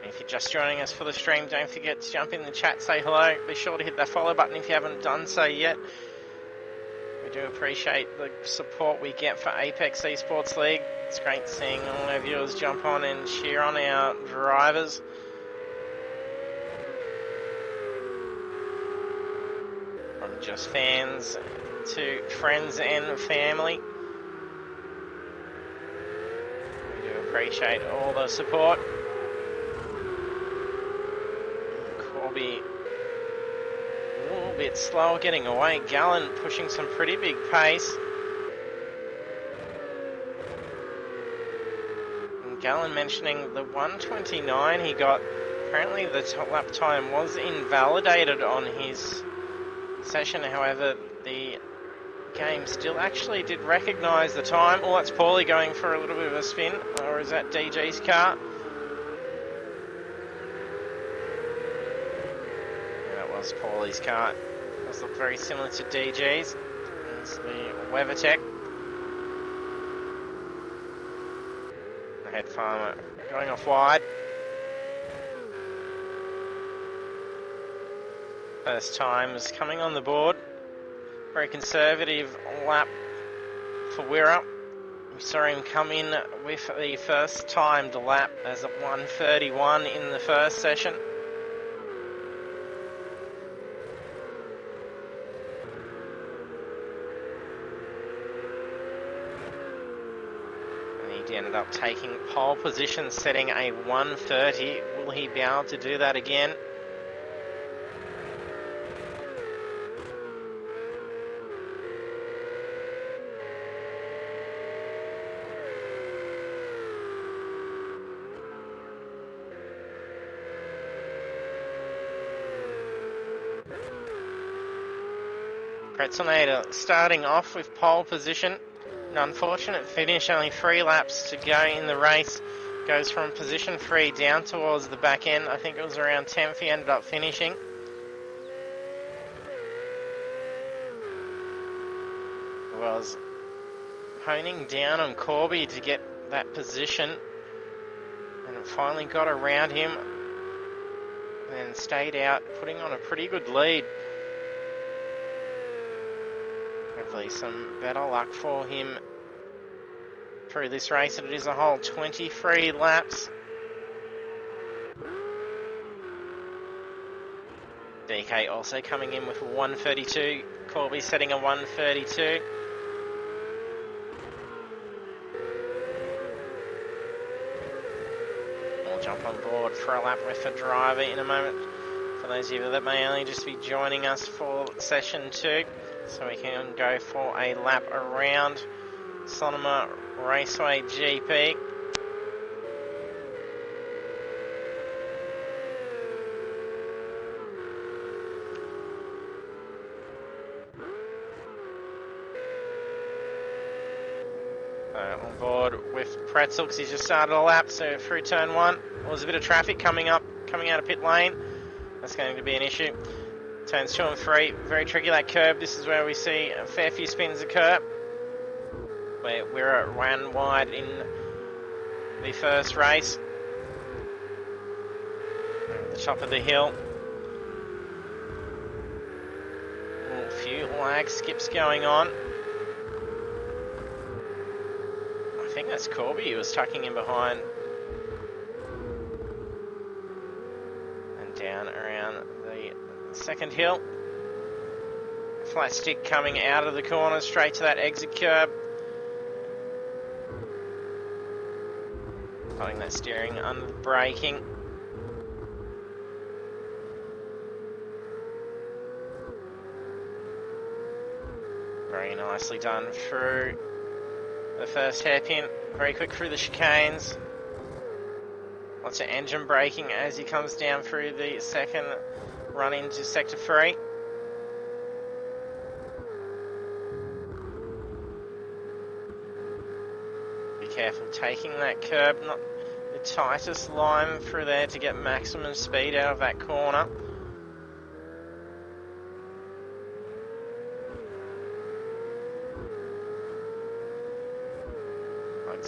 If you're just joining us for the stream, don't forget to jump in the chat, say hello. Be sure to hit that follow button if you haven't done so yet. We do appreciate the support we get for Apex eSports League. It's great seeing all our viewers jump on and cheer on our drivers. From just fans to friends and family. We do appreciate all the support. Be a little bit slow getting away. Gallon pushing some pretty big pace. And Gallon mentioning the 129 he got. Apparently the top lap time was invalidated on his session. However, the game still actually did recognise the time. Oh, that's Paulie going for a little bit of a spin. Or is that DG's car? Paulie's car. It does look very similar to DG's. There's the WeatherTech. The head farmer going off wide. First time was coming on the board. Very conservative lap for Wira. We saw him come in with the first timed lap as a 1:31 in the first session. He ended up taking pole position, setting a 1:30. Will he be able to do that again? Pretzelnader starting off with pole position. An unfortunate finish, only 3 laps to go in the race. Goes from position 3 down towards the back end. I think it was around 10th he ended up finishing. Was honing down on Corby to get that position. finally got around him and stayed out, putting on a pretty good lead. Hopefully some better luck for him through this race. It is a whole 23 laps. DK also coming in with 132. Corby setting a 132. We'll jump on board for a lap with the driver in a moment. For those of you that may only just be joining us for session 2, so we can go for a lap around Sonoma Raceway GP. On board with Pretzel because he's just started a lap, so through turn 1. Well, there's a bit of traffic coming out of pit lane. That's going to be an issue. Turns 2 and 3, very tricky that curb. This is where we see a fair few spins occur. We're at 1 wide in the first race. At the top of the hill. A few lag skips going on. I think that's Corby who was tucking in behind. And down around the second hill. Flat stick coming out of the corner straight to that exit curb. Putting that steering under the braking. Very nicely done through the first hairpin, very quick through the chicanes. Lots of engine braking as he comes down through the second run into sector 3. Be careful taking that curb, not the tightest line through there to get maximum speed out of that corner.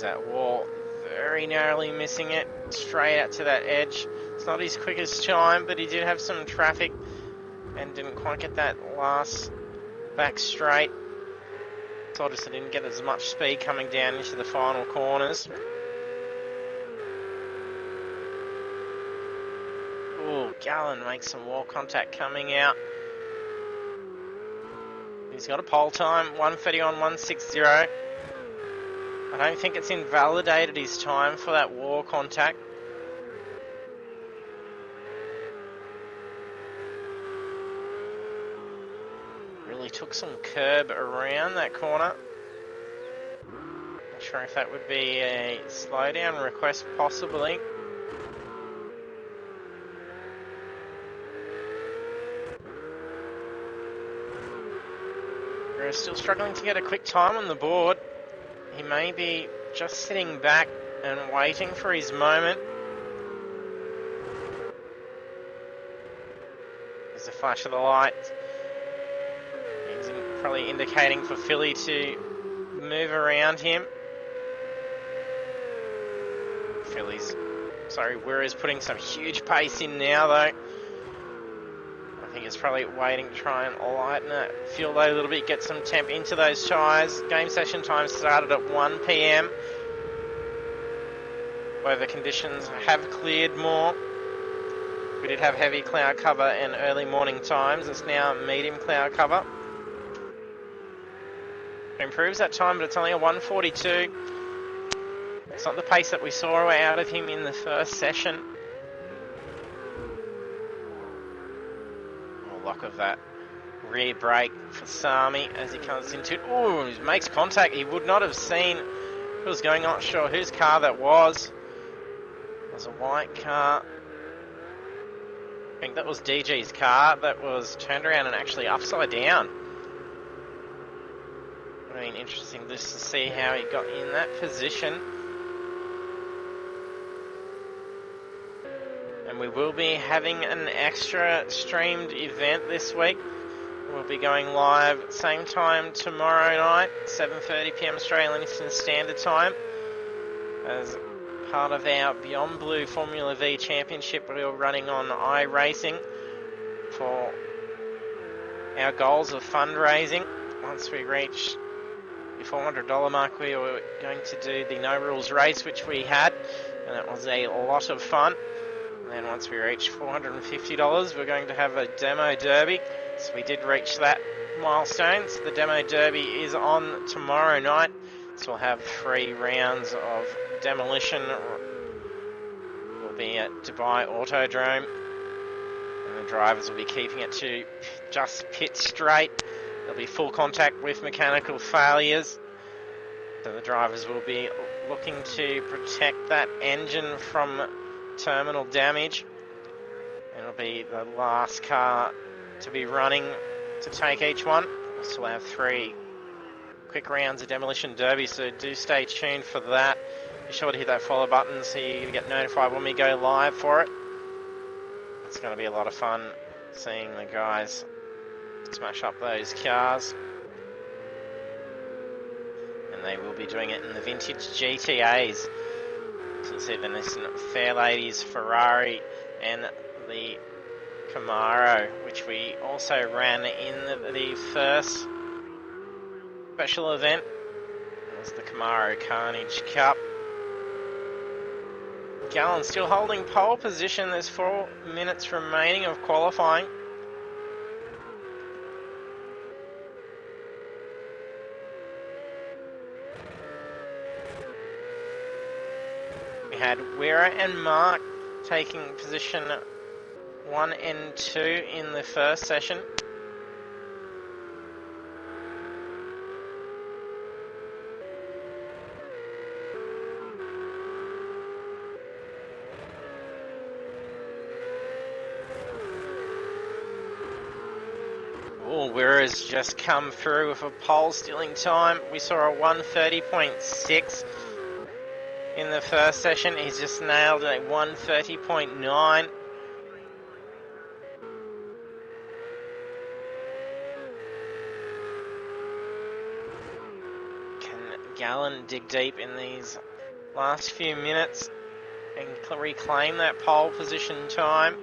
That wall, very narrowly missing it, straight out to that edge. It's not his quickest time, but he did have some traffic and didn't quite get that last back straight. So obviously didn't get as much speed coming down into the final corners. Ooh, Gallen makes some wall contact coming out. He's got a pole time, 1:30 on 1:60. I don't think it's invalidated his time for that wall contact. Really took some curb around that corner. Not sure if that would be a slowdown request, possibly. We're still struggling to get a quick time on the board. He may be just sitting back and waiting for his moment. There's a flash of the light. He's probably indicating for Philly to move around him. Whereas putting some huge pace in now though. I think he's probably waiting to try and lighten that fuel load a little bit, get some temp into those tyres. Game session time started at 1 PM. Weather conditions have cleared more. We did have heavy cloud cover and early morning times. It's now medium cloud cover. It improves that time, but it's only a 1:42. It's not the pace that we saw out of him in the first session. Lock of that rear brake for Sami as he comes into it. Oh, he makes contact. He would not have seen what was going on. Not sure whose car that was. It was a white car. I think that was DG's car that was turned around and actually upside down. I mean, interesting just to see how he got in that position. And we will be having an extra streamed event this week. We'll be going live same time tomorrow night, 7:30 PM Australian Eastern Standard Time, as part of our Beyond Blue Formula V Championship we were running on iRacing for our goals of fundraising. Once we reach the $400 mark, we were going to do the No Rules race, which we had, and it was a lot of fun. And then once we reach $450, we're going to have a demo derby. So we did reach that milestone. So the demo derby is on tomorrow night. So we'll have 3 rounds of demolition. We'll be at Dubai Autodrome. And the drivers will be keeping it to just pit straight. There'll be full contact with mechanical failures. So the drivers will be looking to protect that engine from terminal damage. It'll be the last car to be running to take each one. We'll still have 3 quick rounds of Demolition Derby, so do stay tuned for that. Be sure to hit that follow button so you get notified when we go live for it. It's going to be a lot of fun seeing the guys smash up those cars. And they will be doing it in the vintage GTAs. So you see the Nissan Fairladies, Ferrari, and the Camaro, which we also ran in the first special event. It was the Camaro Carnage Cup. Gallen still holding pole position. There's 4 minutes remaining of qualifying. We had Wera and Mark taking position 1 and 2 in the first session. Oh, Wera's just come through with a pole stealing time. We saw a 1:30.6 in the first session. He's just nailed a 1:30.9. Can Gallen dig deep in these last few minutes and reclaim that pole position time?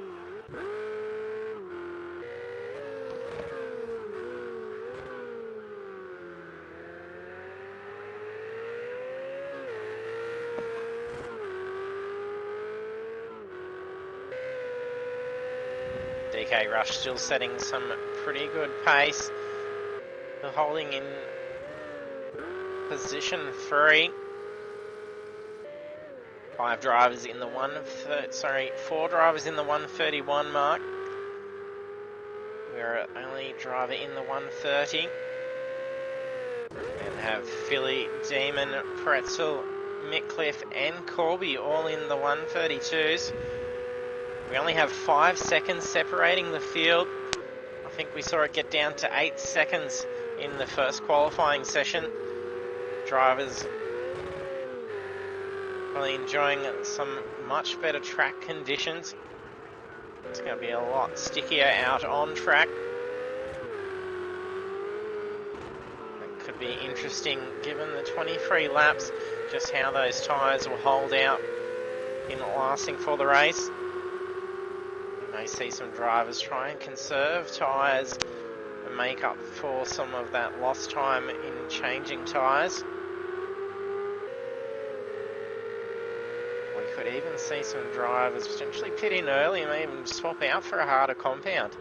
DK Rush still setting some pretty good pace. They're holding in position 3. 4 drivers in the 131 mark. We're only driver in the 130. And have Philly, Demon, Pretzel, Mickliffe and Corby all in the 132s. We only have 5 seconds separating the field. I think we saw it get down to 8 seconds in the first qualifying session. Drivers really enjoying some much better track conditions. It's going to be a lot stickier out on track. It could be interesting given the 23 laps, just how those tyres will hold out in lasting for the race. You may see some drivers try and conserve tyres and make up for some of that lost time in changing tyres. We could even see some drivers potentially pit in early and even swap out for a harder compound.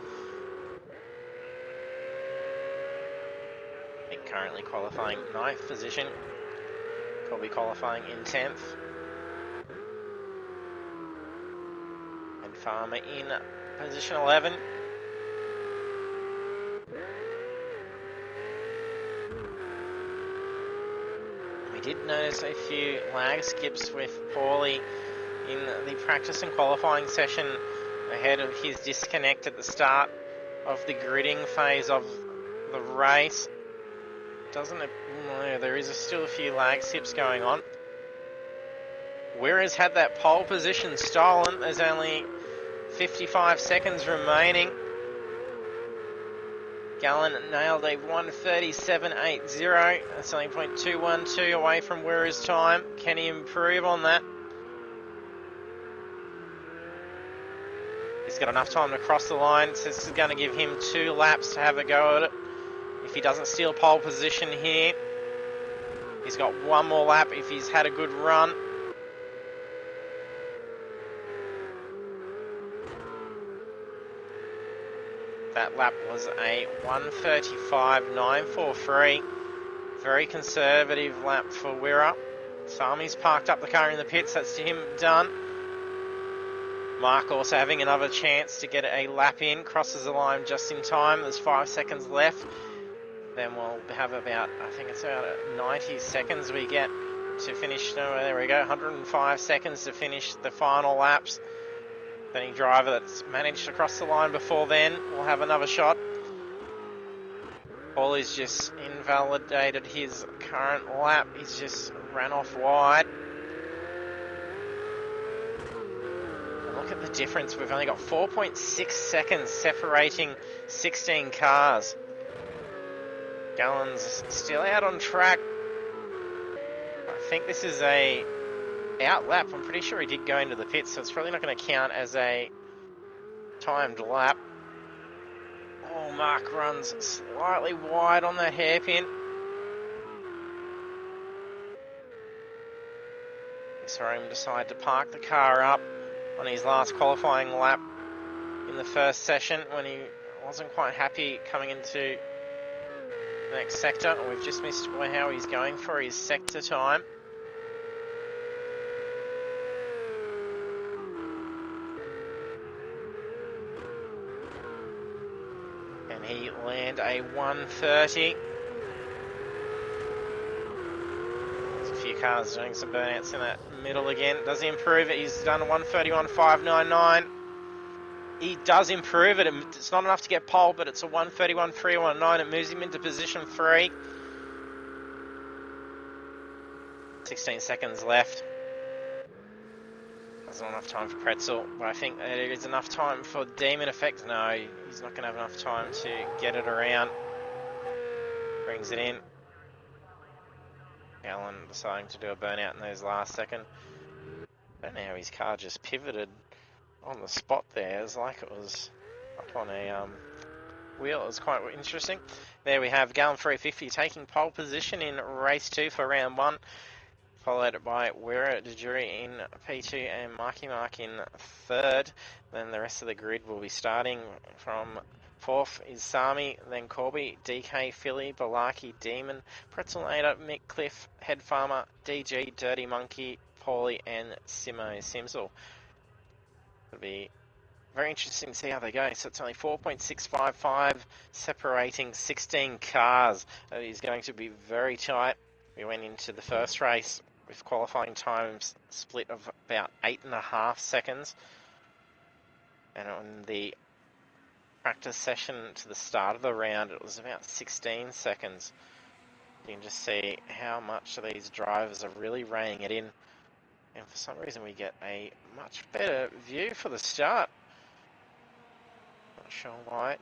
Nick currently qualifying 9th position. Colby qualifying in 10th. And Farmer in position 11. We did notice a few lag skips with Paulie in the practice and qualifying session ahead of his disconnect at the start of the gridding phase of the race. There is still a few lag skips going on. Whereas had that pole position stolen, there's only 55 seconds remaining. Gallen nailed a 1:37.80. That's only .212 away from Wera's time. Can he improve on that? He's got enough time to cross the line, so this is going to give him 2 laps to have a go at it. If he doesn't steal pole position here, he's got 1 more lap if he's had a good run. That lap was a 1:35.943. Very conservative lap for Wirra. Sami's parked up the car in the pits. That's him done. Mark also having another chance to get a lap in. Crosses the line just in time. There's 5 seconds left. Then we'll have about, I think it's about 90 seconds we get to finish. No, there we go. 105 seconds to finish the final laps. Any driver that's managed to cross the line before then will have another shot. Paulie's just invalidated his current lap. He's just ran off wide. And look at the difference. We've only got 4.6 seconds separating 16 cars. Gallen's still out on track. I think this is a out lap. I'm pretty sure he did go into the pits, so it's probably not going to count as a timed lap. Oh, Mark runs slightly wide on that hairpin. We saw him decide to park the car up on his last qualifying lap in the first session when he wasn't quite happy coming into the next sector. We've just missed how he's going for his sector time. He land a 1:30. There's a few cars doing some burnouts in that middle again. Does he improve it? He's done a 1:31.599. He does improve it. It's not enough to get pole, but it's a 1:31.319. It moves him into position 3. 16 seconds left. There's not enough time for Pretzel, but I think there is enough time for Demon Effect. No, he's not going to have enough time to get it around. Brings it in. Allen deciding to do a burnout in those last second. I don't know how his car just pivoted on the spot there. It was like it was up on a wheel. It was quite interesting. There we have Gallon 350 taking pole position in race 2 for round 1. Followed by Wirra Dejuri in P2 and Marky Mark in 3rd. Then the rest of the grid will be starting from 4th is Sami, then Corby, DK, Philly, Balaki, Demon, Pretzel Nader, Mick Cliff, Head Farmer, DG, Dirty Monkey, Paulie and Simo Simsel. It'll be very interesting to see how they go. So it's only 4.655 separating 16 cars. It is going to be very tight. We went into the first race with qualifying times split of about 8.5 seconds. And on the practice session to the start of the round, it was about 16 seconds. You can just see how much of these drivers are really reining it in. And for some reason we get a much better view for the start. Not sure why.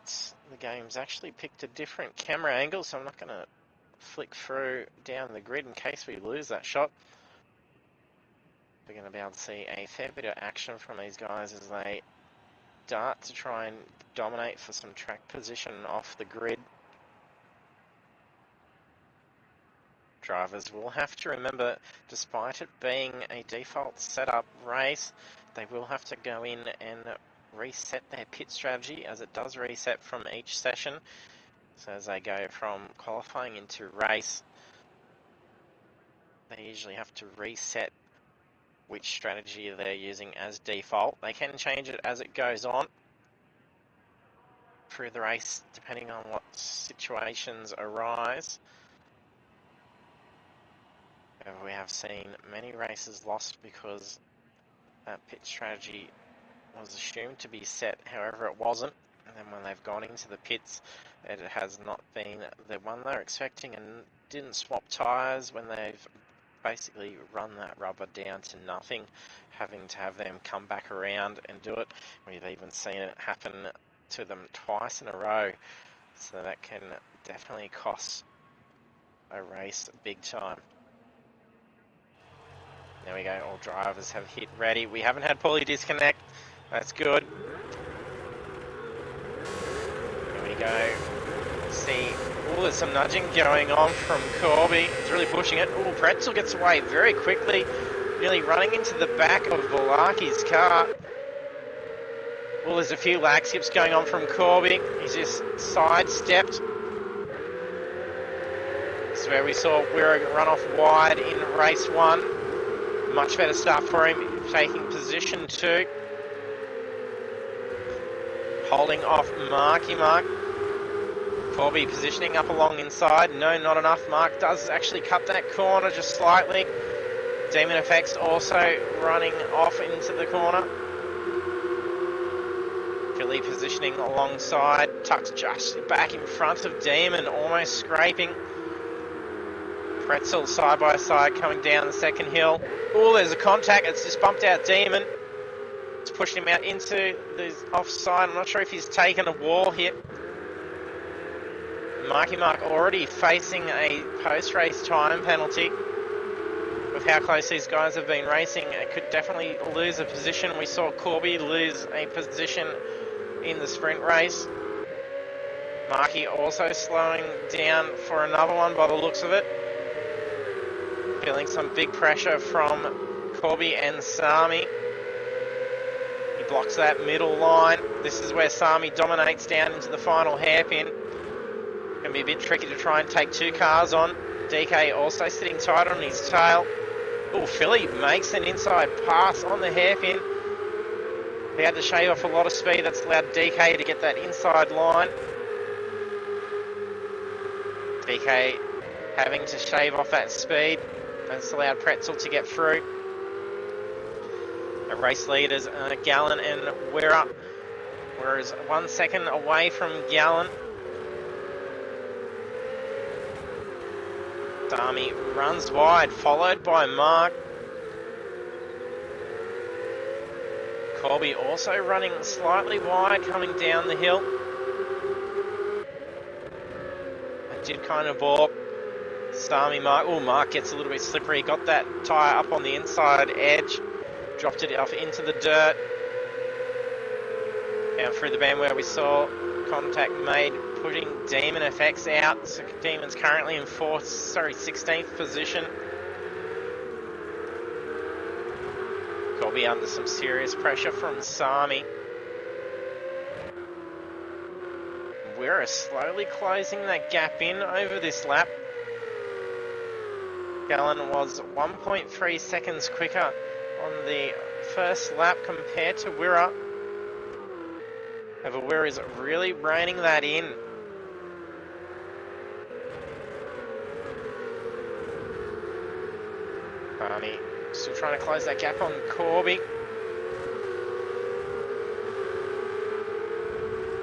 The game's actually picked a different camera angle, so I'm not going to flick through down the grid in case we lose that shot. We're going to be able to see a fair bit of action from these guys as they dart to try and dominate for some track position off the grid. Drivers will have to remember, despite it being a default setup race, they will have to go in and reset their pit strategy, as it does reset from each session. So as they go from qualifying into race, they usually have to reset which strategy they're using as default. They can change it as it goes on through the race, depending on what situations arise. However, we have seen many races lost because that pit strategy was assumed to be set, however it wasn't. And then when they've gone into the pits, it has not been the one they're expecting, and didn't swap tyres when they've basically run that rubber down to nothing, having to have them come back around and do it. We've even seen it happen to them twice in a row, so that can definitely cost a race big time. There we go, all drivers have hit ready. We haven't had Paulie disconnect, that's good. go. See, there's some nudging going on from Corby. He's really pushing it. Pretzel gets away very quickly, nearly running into the back of Valaki's car. There's a few lag skips going on from Corby. He's just sidestepped. This is where we saw Wirra run off wide in race 1. Much better start for him, taking position 2. Holding off Marky Mark. Corby positioning up along inside. No, not enough. Mark does actually cut that corner just slightly. Demon Effects also running off into the corner. Philly positioning alongside. Tuck's just back in front of Demon, almost scraping. Pretzel side by side coming down the second hill. There's a contact. It's just bumped out Demon. It's pushing him out into the offside. I'm not sure if he's taken a wall hit. Marky Mark already facing a post-race time penalty. With how close these guys have been racing, it could definitely lose a position. We saw Corby lose a position in the sprint race. Marky also slowing down for another one by the looks of it. Feeling some big pressure from Corby and Sami. He blocks that middle line. This is where Sami dominates down into the final hairpin. Going to be a bit tricky to try and take 2 cars on. DK also sitting tight on his tail. Philly makes an inside pass on the hairpin. He had to shave off a lot of speed. That's allowed DK to get that inside line. DK having to shave off that speed. That's allowed Pretzel to get through. The race leaders Gallon and Wirra. Whereas 1 second away from Gallon. Sami runs wide, followed by Mark. Corby also running slightly wide, coming down the hill. It did kind of balk. Sami, Mark. Mark gets a little bit slippery. Got that tyre up on the inside edge. Dropped it off into the dirt. Down through the bend where we saw contact made, putting Demon Effects out. So Demon's currently in 16th position. Corby under some serious pressure from Sami. We're slowly closing that gap in over this lap. Gallon was 1.3 seconds quicker on the first lap compared to Wirra. However, Wirra is really reining that in. Barney still trying to close that gap on Corby.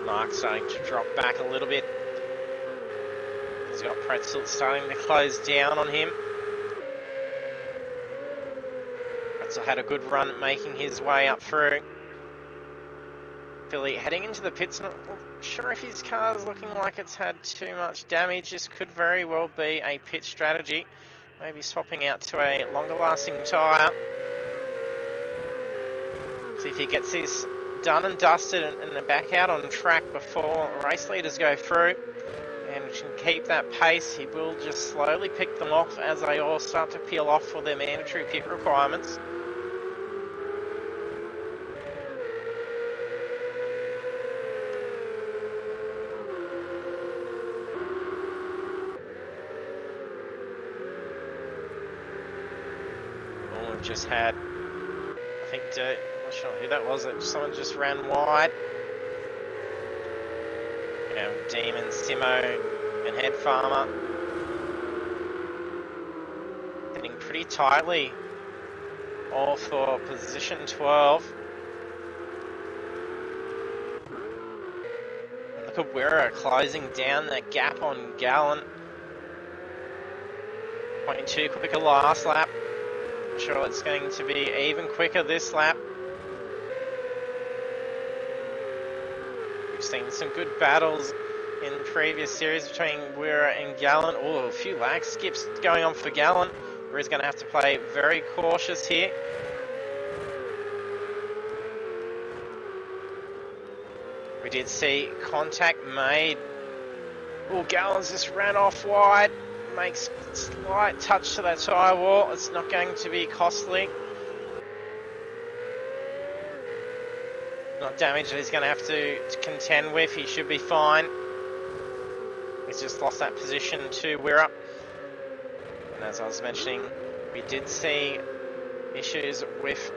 Mark starting to drop back a little bit. He's got Pretzel starting to close down on him. Pretzel had a good run making his way up through. Philly heading into the pits, not sure if his car's looking like it's had too much damage. This could very well be a pit strategy. Maybe swapping out to a longer lasting tyre. See if he gets this done and dusted and back out on track before race leaders go through. And can keep that pace. He will just slowly pick them off as they all start to peel off for their mandatory pit requirements. Just had, I think, I'm not sure who that was, someone just ran wide. Demon, Simo, and Head Farmer hitting pretty tightly, all for position 12. And look at Wirra closing down that gap on Gallon. 0.2 quicker last lap. Sure, it's going to be even quicker this lap. We've seen some good battles in the previous series between Wirra and Gallon. A few lag skips going on for Gallon, where he's going to have to play very cautious here. We did see contact made. Oh, Gallen's just ran off wide. Makes a slight touch to that tyre wall. It's not going to be costly. Not damage that he's going to have to contend with. He should be fine. He's just lost that position to Wirra. And as I was mentioning, we did see issues with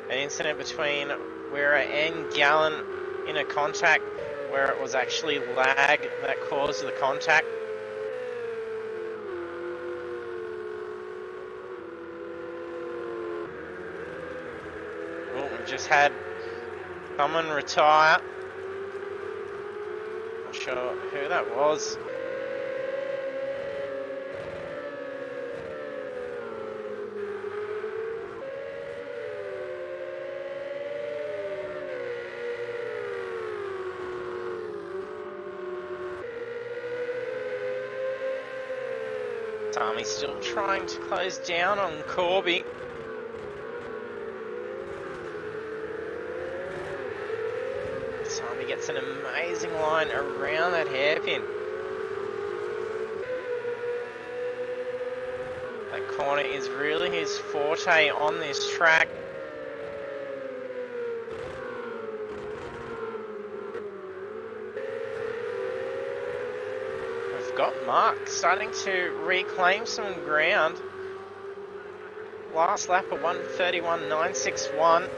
an incident between Wirra and Gallen in a contact where it was actually lag that caused the contact. Well, we've just had someone retire. Not sure who that was. Sami's still trying to close down on Corby. Sami gets an amazing line around that hairpin. That corner is really his forte on this track. Got Mark starting to reclaim some ground. Last lap of 1:31.961.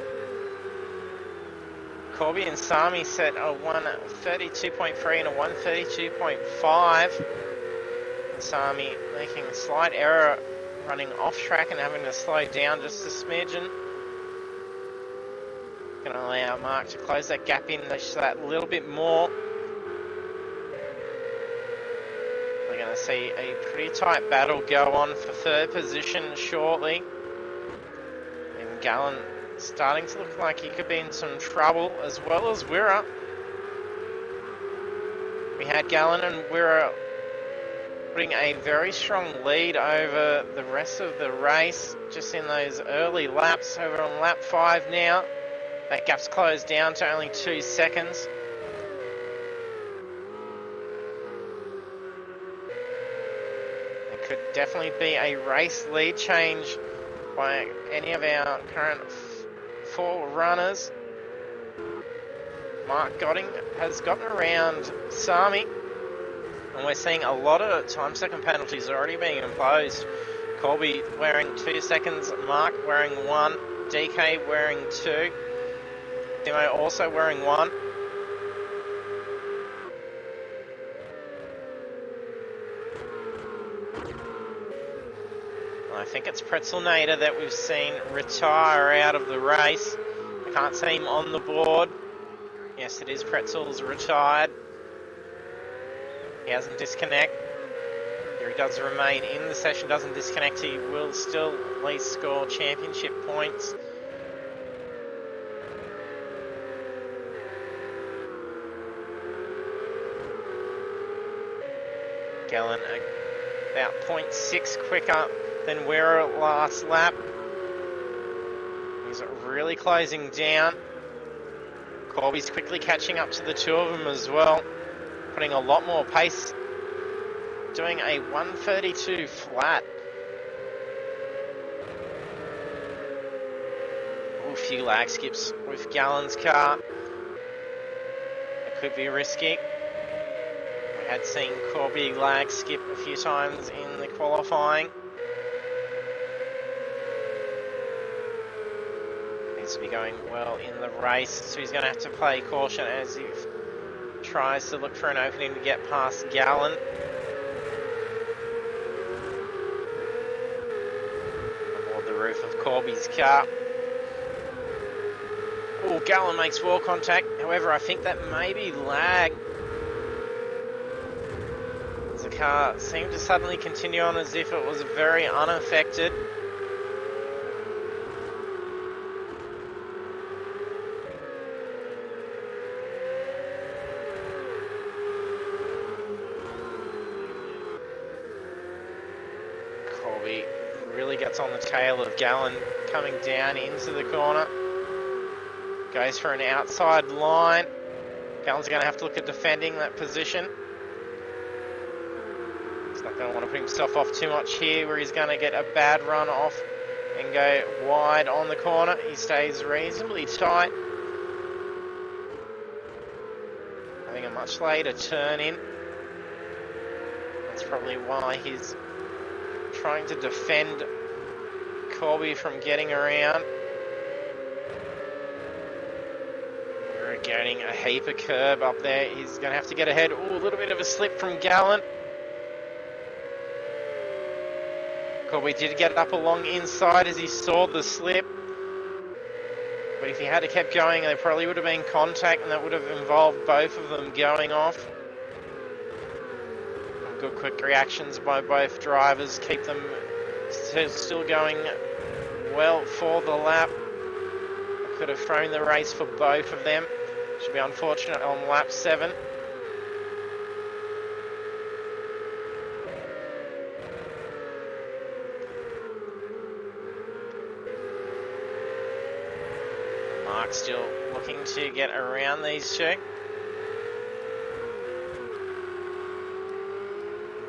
Corby and Sami set a 1:32.3 and a 1:32.5. Sami making a slight error running off track and having to slow down just a smidgen. Going to allow Mark to close that gap in just that little bit more. We're going to see a pretty tight battle go on for third position shortly. And Gallen starting to look like he could be in some trouble, as well as Wirra. We had Gallen and Wirra putting a very strong lead over the rest of the race just in those early laps. Over on lap 5 now. That gap's closed down to only 2 seconds. Could definitely be a race lead change by any of our current 4 runners. Mark Godding has gotten around Sami, and we're seeing a lot of time second penalties already being imposed. Corby wearing 2 seconds, Mark wearing 1, DK wearing 2, Timo also wearing 1. I think it's Pretzelnader that we've seen retire out of the race. I can't see him on the board. Yes, it is Pretzel's retired. He hasn't disconnected. Here he does remain in the session, doesn't disconnect. He will still at least score championship points. Gallen about 0.6 quicker than Wirra last lap. He's really closing down. Corby's quickly catching up to the two of them as well, putting a lot more pace, doing a 1:32 flat. Ooh, a few lag skips with Gallen's car. It could be risky. We had seen Corby lag skip a few times in the qualifying. To be going well in the race, so he's going to have to play caution as he tries to look for an opening to get past Gallen. Aboard the roof of Corby's car. Oh, Gallen makes wall contact. However, I think that may be lag. The car seemed to suddenly continue on as if it was very unaffected. Really gets on the tail of Gallen coming down into the corner. Goes for an outside line. Gallen's going to have to look at defending that position. He's not going to want to put himself off too much here, where he's going to get a bad run off and go wide on the corner. He stays reasonably tight, having a much later turn in. That's probably why he's trying to defend Corby from getting around. We're getting a heap of curb up there. He's going to have to get ahead. Ooh, a little bit of a slip from Gallen. Corby did get up along inside as he saw the slip. But if he had kept going, there probably would have been contact, and that would have involved both of them going off. Good quick reactions by both drivers, keep them still going well for the lap. Could have thrown the race for both of them. Should be unfortunate on lap 7. Mark still looking to get around these two.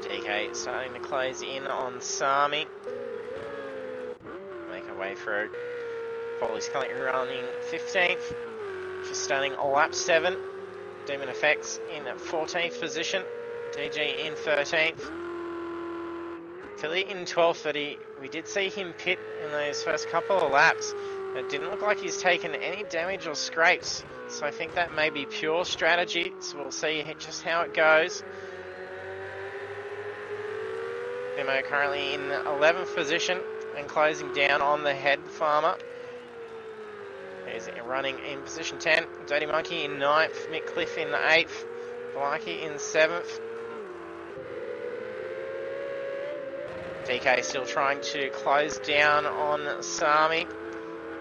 DK starting to close in on Sami. Make our way through. Foley's currently running 15th. Just starting lap 7. Demon Effects in 14th position. DG in 13th. Philly in 12th, but we did see him pit in those first couple of laps. It didn't look like he's taken any damage or scrapes, so I think that may be pure strategy, so we'll see just how it goes. Bimo currently in 11th position and closing down on the head farmer. He's running in position 10. Dirty Monkey in 9th. Mick Cliff in 8th. Blakey in 7th. DK still trying to close down on Sami.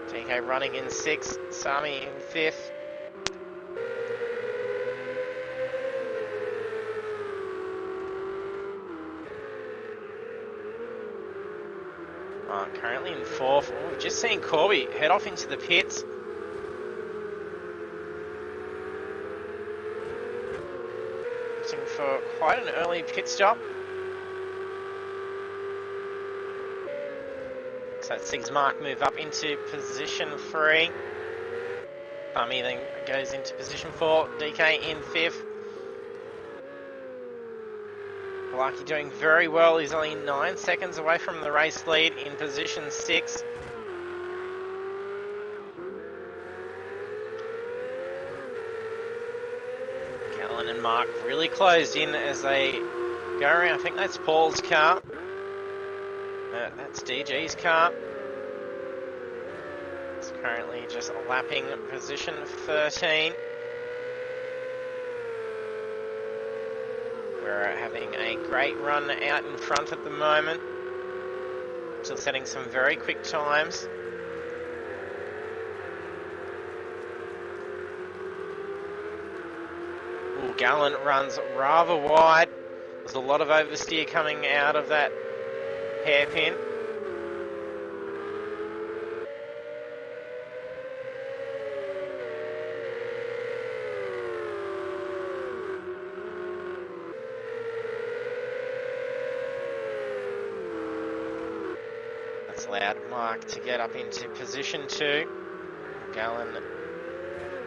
DK running in 6th. Sami in 5th. Currently in 4th. Oh, we've just seen Corby head off into the pits. Looking for quite an early pit stop. So that sees Mark move up into position 3. Bummy then goes into position 4. DK in 5th. Blakey doing very well. He's only 9 seconds away from the race lead in position 6. Gallen and Mark really closed in as they go around. I think that's Paul's car. That's DG's car. It's currently just lapping position 13. We're having a great run out in front at the moment. Still setting some very quick times. Ooh, Gallen runs rather wide. There's a lot of oversteer coming out of that hairpin. Allowed Mark to get up into position 2. Gallen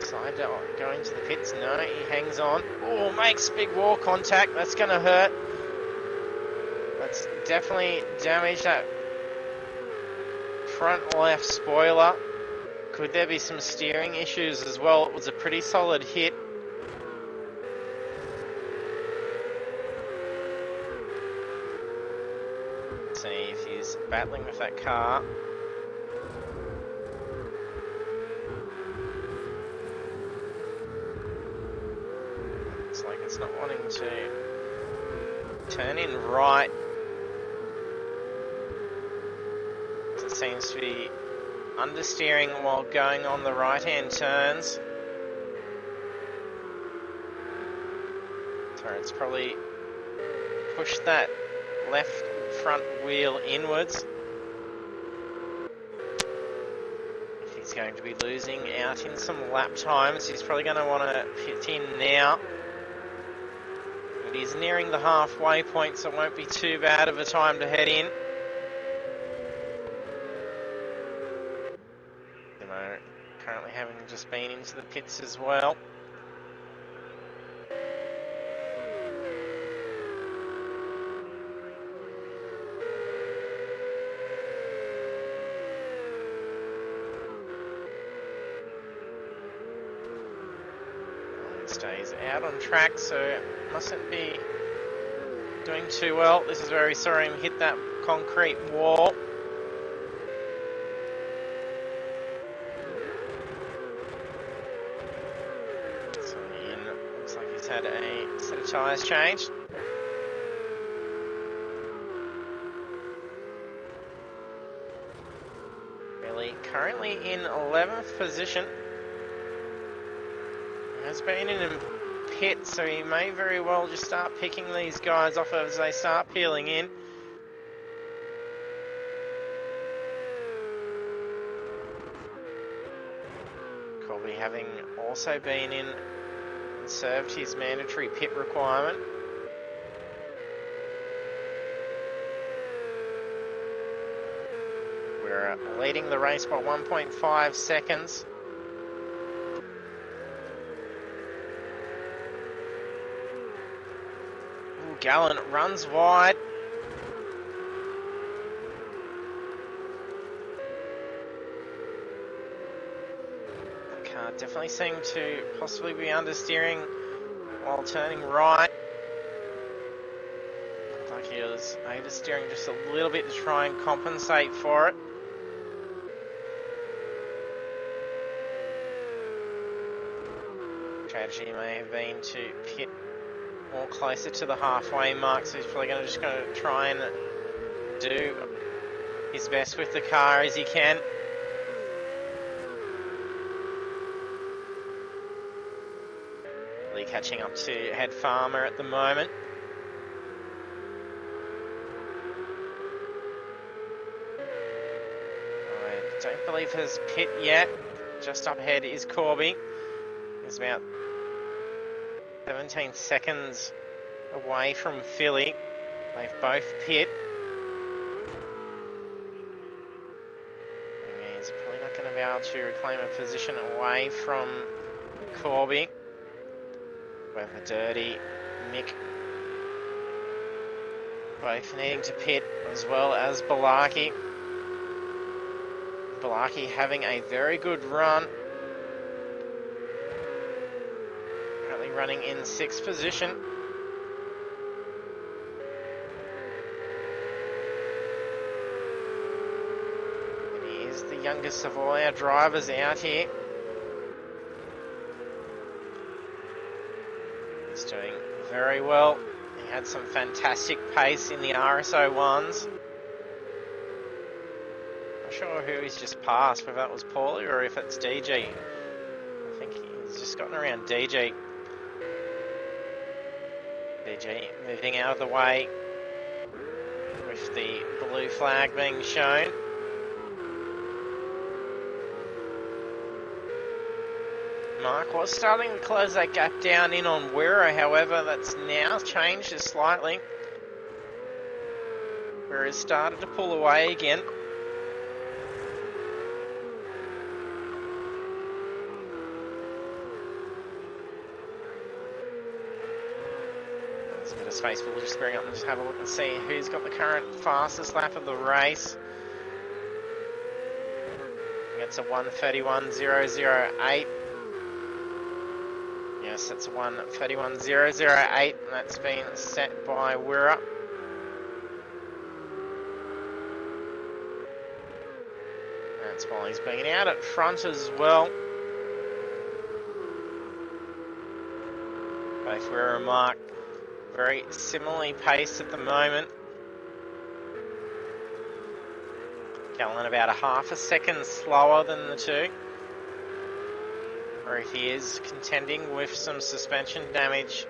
decided to go into the pits. No, he hangs on. Oh, makes big wall contact. That's going to hurt. That's definitely damaged that front left spoiler. Could there be some steering issues as well? It was a pretty solid hit. See if he's battling with that car. Looks like it's not wanting to turn in right. It seems to be understeering while going on the right-hand turns. So it's probably pushed that left front wheel inwards. If he's going to be losing out in some lap times. He's probably going to want to pit in now. But he's nearing the halfway point, so it won't be too bad of a time to head in. Currently having just been into the pits as well. Stays out on track, so mustn't be doing too well. This is where we saw him hit that concrete wall. So Ian looks like he's had a set of tyres changed. Really, currently in 11th position. Has been in a pit, so he may very well just start picking these guys off as they start peeling in. Colby having also been in and served his mandatory pit requirement. We're leading the race by 1.5 seconds. Gallant runs wide. The car definitely seemed to possibly be understeering while turning right. Looked like he was oversteering just a little bit to try and compensate for it. Strategy may have been to pit more closer to the halfway mark, so he's probably going to try and do his best with the car as he can. Really catching up to Head Farmer at the moment. I don't believe his pit yet. Just up ahead is Corby. He's about 17 seconds away from Philly. They've both pit. And he's probably not going to be able to reclaim a position away from Corby. Weather Dirty, Mick, both needing to pit, as well as Balaki. Balaki having a very good run. Running in 6th position. And he is the youngest of all our drivers out here. He's doing very well. He had some fantastic pace in the RSO1s. Not sure who he's just passed, whether that was Paulie or if it's DG. I think he's just gotten around DG. DG moving out of the way with the blue flag being shown. Mark was starting to close that gap down in on Wero, however that's now changed just slightly. Wero has started to pull away again. Space, we'll just bring up and just have a look and see who's got the current fastest lap of the race. It's a 1:31.008. Yes, it's a 1:31.008, and that's been set by Wirra. That's while he's been out at front as well. Both Wirra and Mark very similarly paced at the moment. Gallen about a half a second slower than the two. Or if he is contending with some suspension damage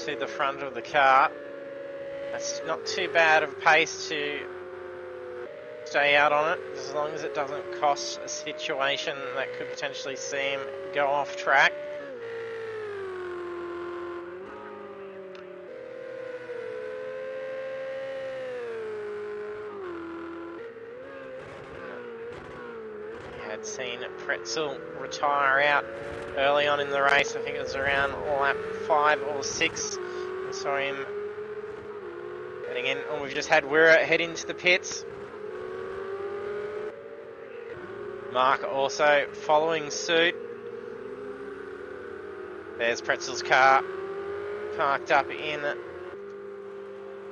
to the front of the car. That's not too bad of a pace to stay out on it, as long as it doesn't cost a situation that could potentially see him go off track. We had seen Pretzel retire out early on in the race. I think it was around lap 5 or 6. We saw him heading in, and we've just had Wirra head into the pits. Mark also following suit. There's Pretzel's car parked up in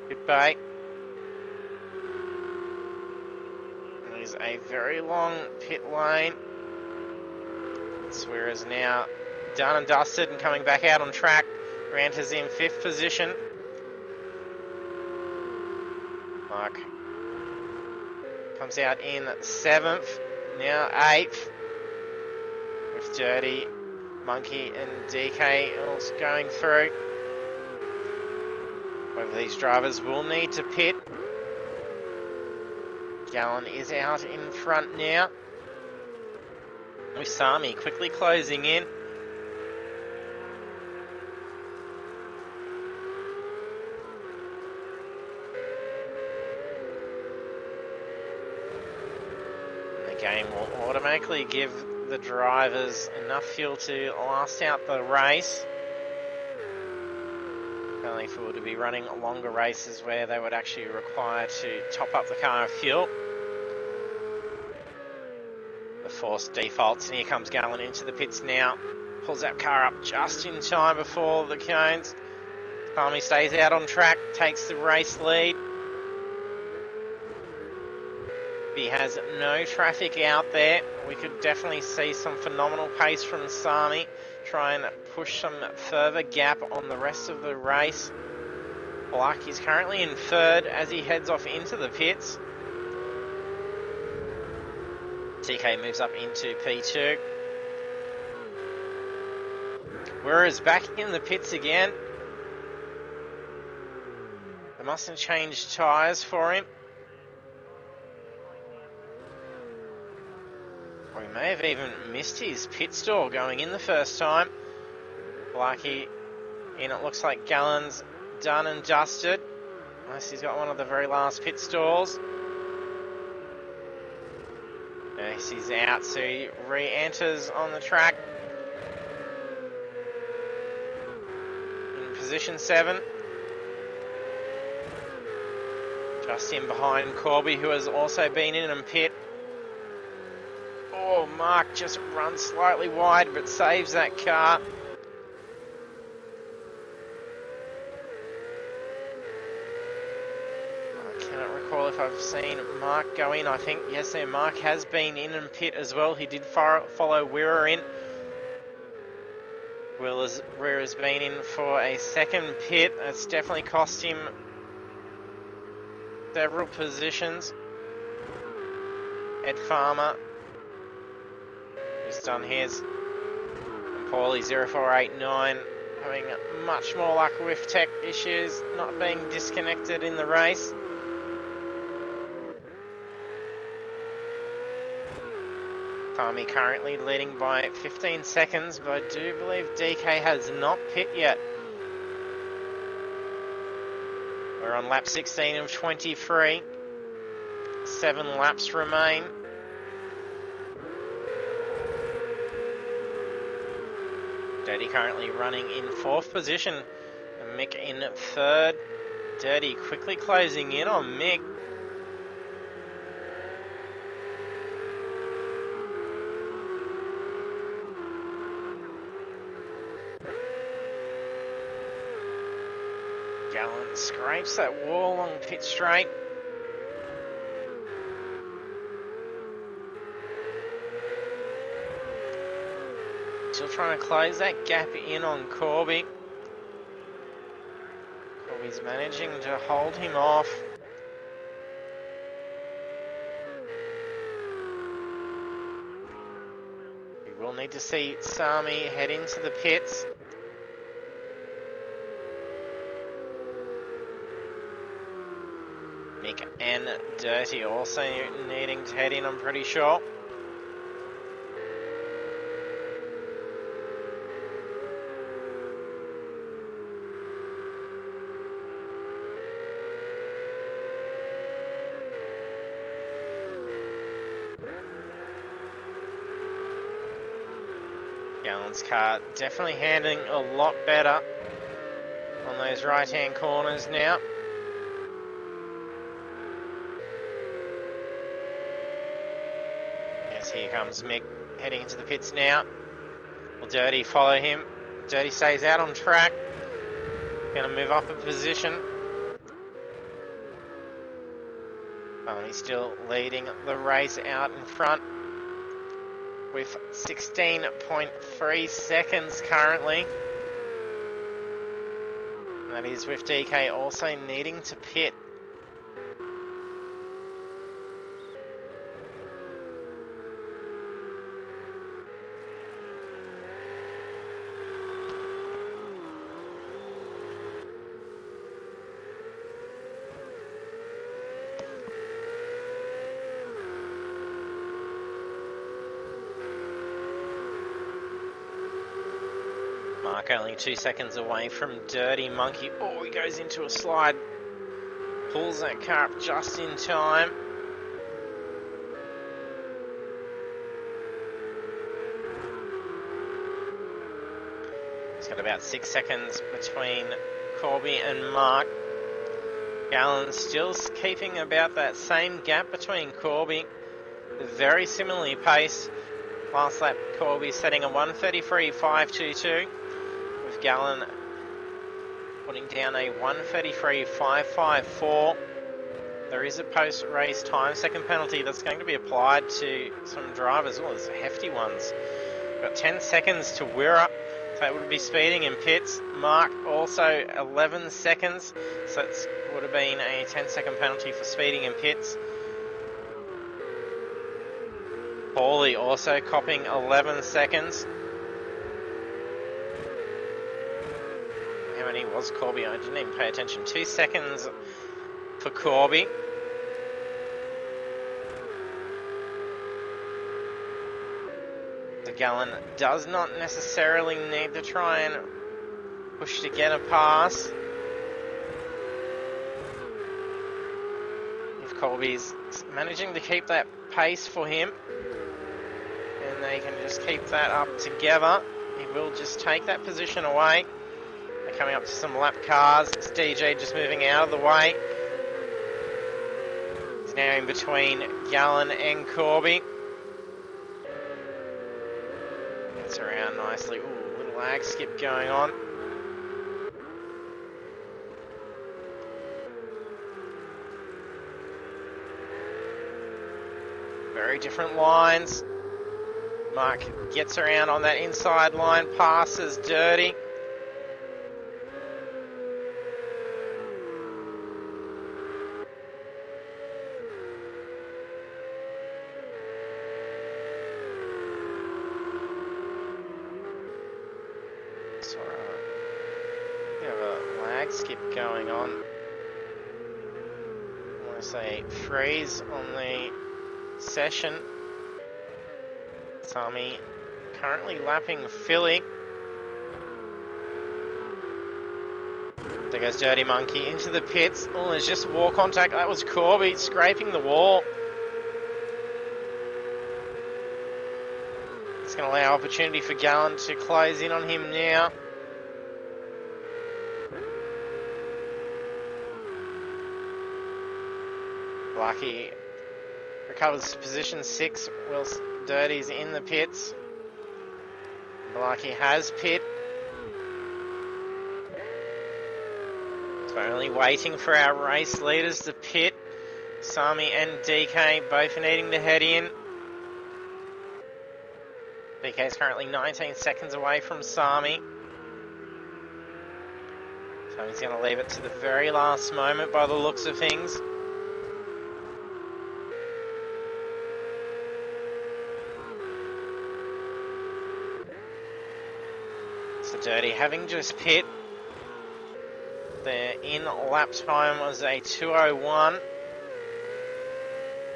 pit bay. There's a very long pit lane. Wirra's now done and dusted and coming back out on track. Grant is in 5th position. Mark comes out in 7th, now 8th, with Dirty, Monkey and DK also going through. Both of these drivers will need to pit. Gallen is out in front now, with Sami quickly closing in. Game will automatically give the drivers enough fuel to last out the race. Only if we were to be running longer races where they would actually require to top up the car with fuel. The forced defaults, and here comes Gallen into the pits now. Pulls that car up just in time before the cones. Palmy stays out on track, takes the race lead. He has no traffic out there. We could definitely see some phenomenal pace from Sami. Try and push some further gap on the rest of the race. Black is currently in 3rd as he heads off into the pits. TK moves up into P2. Whereas back in the pits again. They mustn't change tyres for him. Or he may have even missed his pit stall going in the first time. Blackie in, it looks like Gallen's done and dusted. Unless he's got one of the very last pit stalls. Yes, he's out, so he re-enters on the track. In position 7. Just in behind Corby, who has also been in and pit. Oh, Mark just runs slightly wide, but saves that car. I cannot recall if I've seen Mark go in. I think, yes, Mark has been in and pit as well. He did follow Wirra in. Wirra's been in for a second pit. That's definitely cost him several positions. Ed Farmer has done his. And Paulie 0489 having much more luck with tech issues, not being disconnected in the race. Farmy currently leading by 15 seconds, but I do believe DK has not pit yet. We're on lap 16 of 23. 7 laps remain. Dirty currently running in 4th position. And Mick in 3rd. Dirty quickly closing in on Mick. Gallen scrapes that wall on pit straight. Still trying to close that gap in on Corby. Corby's managing to hold him off. We will need to see Sami head into the pits. Mick and and Dirty also needing to head in, I'm pretty sure. Gallen's car definitely handling a lot better on those right-hand corners now. Yes, here comes Mick heading into the pits now. Will Dirty follow him? Dirty stays out on track. Going to move up a position. Oh, he's still leading the race out in front with 16.3 seconds currently. And that is with DK also needing to pit. Mark only 2 seconds away from Dirty Monkey. Oh, he goes into a slide. Pulls that car up just in time. He's got about 6 seconds between Corby and Mark. Gallen still keeping about that same gap between Corby. Very similarly paced. Last lap, Corby setting a 1:33.522. With Gallen putting down a 1:33.554. There is a post-race time second penalty that's going to be applied to some drivers. Oh, there's hefty ones. Got 10 seconds to Wirra, so that would be speeding in pits. Mark also 11 seconds, so it would have been a 10-second penalty for speeding in pits. Paulie also copping 11 seconds. How many was Corby? I didn't even pay attention. 2 seconds for Corby. The Gallen does not necessarily need to try and push to get a pass. If Corby's managing to keep that pace for him, and they can just keep that up together, he will just take that position away. They're coming up to some lap cars. It's DJ just moving out of the way. He's now in between Gallen and Corby. Gets around nicely. Ooh, little lag skip going on. Very different lines. Mark gets around on that inside line, passes Dirty. Skip going on. I want to say freeze on the session. Sami currently lapping Philly. There goes Dirty Monkey into the pits. Oh, there's just wall contact. That was Corby scraping the wall. It's going to allow opportunity for Gallen to close in on him now. Lucky recovers position 6 whilst Dirty's in the pits. Blakey has pit. So only waiting for our race leaders to pit. Sami and DK both needing to head in. DK is currently 19 seconds away from Sami. So he's going to leave it to the very last moment by the looks of things. Dirty having just pit. Their in lap time was a 2:01.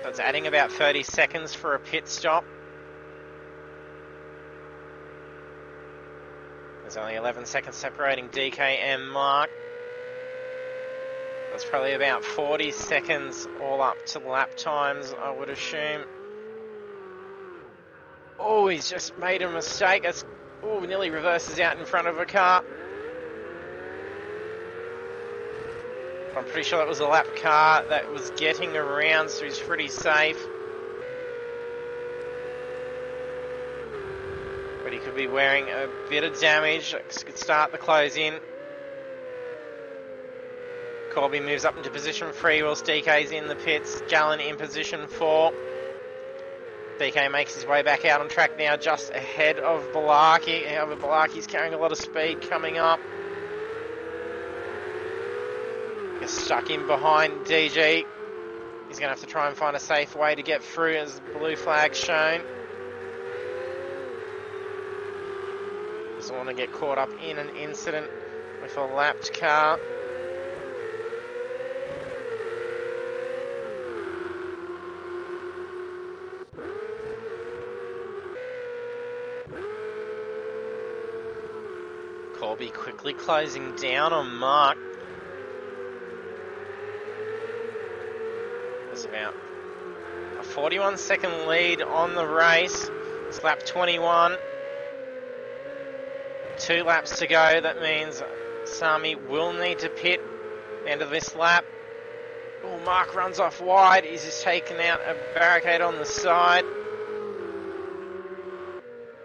That's adding about 30 seconds for a pit stop. There's only 11 seconds separating DK and Mark. That's probably about 40 seconds all up to lap times, I would assume. Oh, he's just made a mistake. That's, oh, nearly reverses out in front of a car. I'm pretty sure that was a lap car that was getting around, so he's pretty safe. But he could be wearing a bit of damage. That could start the close in. Corby moves up into position 3 whilst DK's in the pits. Gallen in position 4. DK makes his way back out on track now, just ahead of Balaki. However, Balaki's carrying a lot of speed coming up. Gets stuck in behind DG. He's going to have to try and find a safe way to get through as the blue flag's shown. Doesn't want to get caught up in an incident with a lapped car. Corby quickly closing down on Mark. There's about a 41-second lead on the race. It's lap 21. 2 laps to go. That means Sami will need to pit at the end of this lap. Oh, Mark runs off wide. He's just taken out a barricade on the side.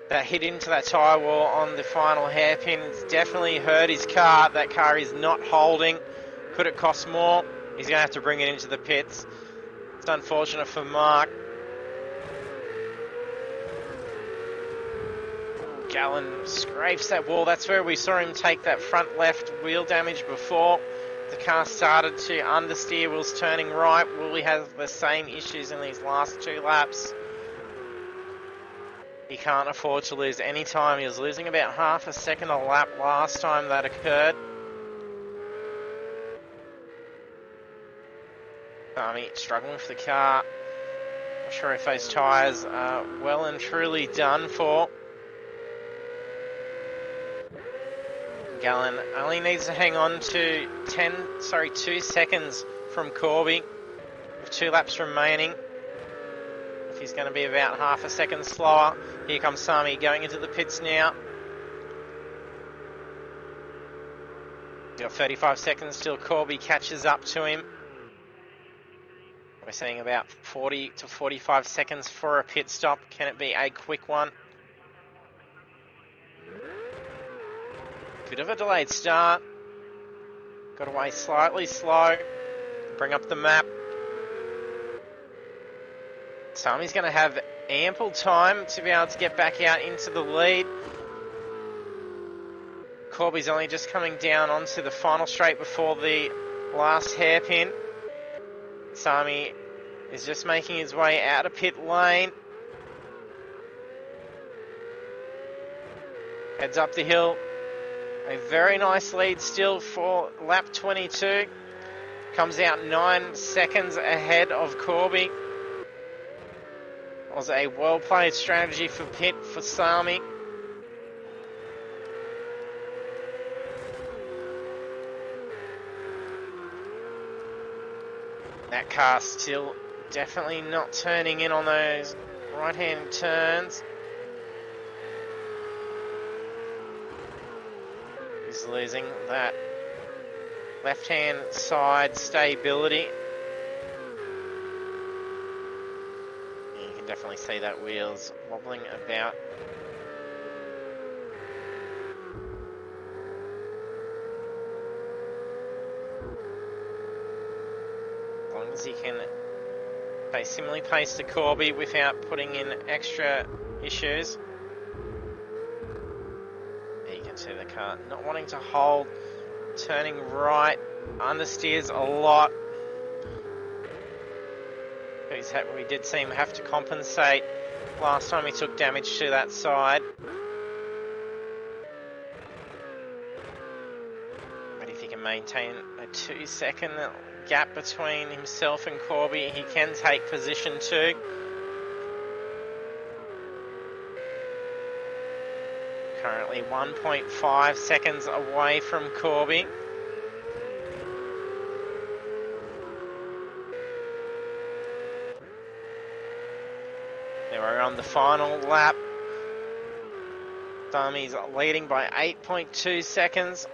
That hit into that tyre wall on the final hairpin. It's definitely hurt his car. That car is not holding. Could it cost more? He's going to have to bring it into the pits. It's unfortunate for Mark. Gallen scrapes that wall. That's where we saw him take that front left wheel damage before. The car started to understeer whilst turning right. Will he have the same issues in these last 2 laps? He can't afford to lose any time. He was losing about half a second a lap last time that occurred. Sami struggling with the car. Not sure if those tyres are well and truly done for. Gallen only needs to hang on to 2 seconds from Corby with 2 laps remaining. If he's going to be about half a second slower. Here comes Sami going into the pits now. Got 35 seconds till Corby catches up to him. We're seeing about 40 to 45 seconds for a pit stop. Can it be a quick one? Bit of a delayed start. Got away slightly slow. Bring up the map. Sami's going to have ample time to be able to get back out into the lead. Corby's only just coming down onto the final straight before the last hairpin. Sami is just making his way out of pit lane. Heads up the hill. A very nice lead still for lap 22. Comes out 9 seconds ahead of Corby. Was a well-played strategy for pit for Sami. That car still definitely not turning in on those right-hand turns. He's losing that left-hand side stability. You can definitely see that wheel's wobbling about. As long as he can stay similarly paced to Corby without putting in extra issues. There you can see the car not wanting to hold, turning right, understeers a lot. We did see him have to compensate last time he took damage to that side. But if he can maintain a 2-second gap between himself and Corby. He can take position 2. Currently 1.5 seconds away from Corby. Then we're on the final lap. Sami's leading by 8.2 seconds.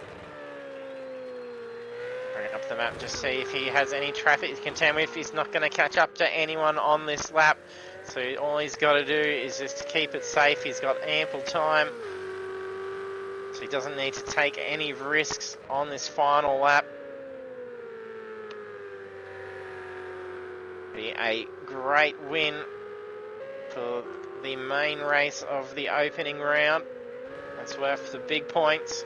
Bring up the map, just see if he has any traffic to contend with. He's not going to catch up to anyone on this lap. So all he's got to do is just keep it safe. He's got ample time. So he doesn't need to take any risks on this final lap. Be a great win for the main race of the opening round. That's worth the big points.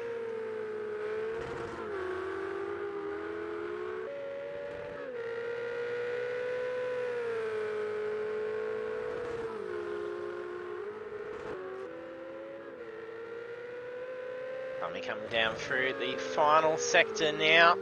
Let me come down through the final sector now.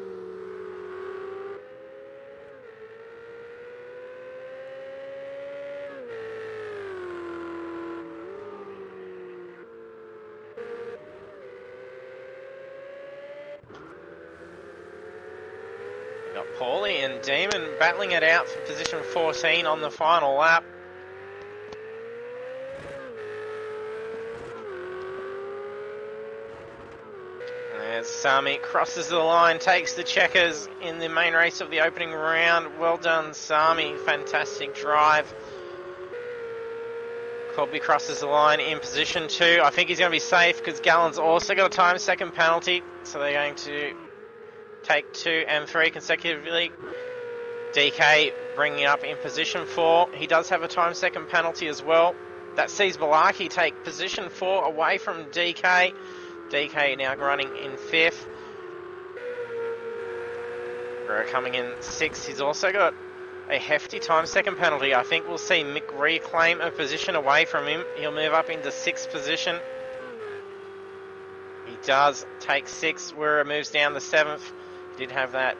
We've got Paulie and Demon battling it out for position 14 on the final lap. Sami crosses the line, takes the checkers in the main race of the opening round. Well done, Sami. Fantastic drive. Corby crosses the line in position 2. I think he's going to be safe because Gallen's also got a time second penalty. So they're going to take 2 and 3 consecutively. DK bringing up in position 4. He does have a time second penalty as well. That sees Balaki take position 4 away from DK. DK now running in 5th. Guerrero coming in 6th. He's also got a hefty time second penalty. I think we'll see Mick reclaim a position away from him. He'll move up into 6th position. He does take 6th. Guerrero moves down to 7th. Did have that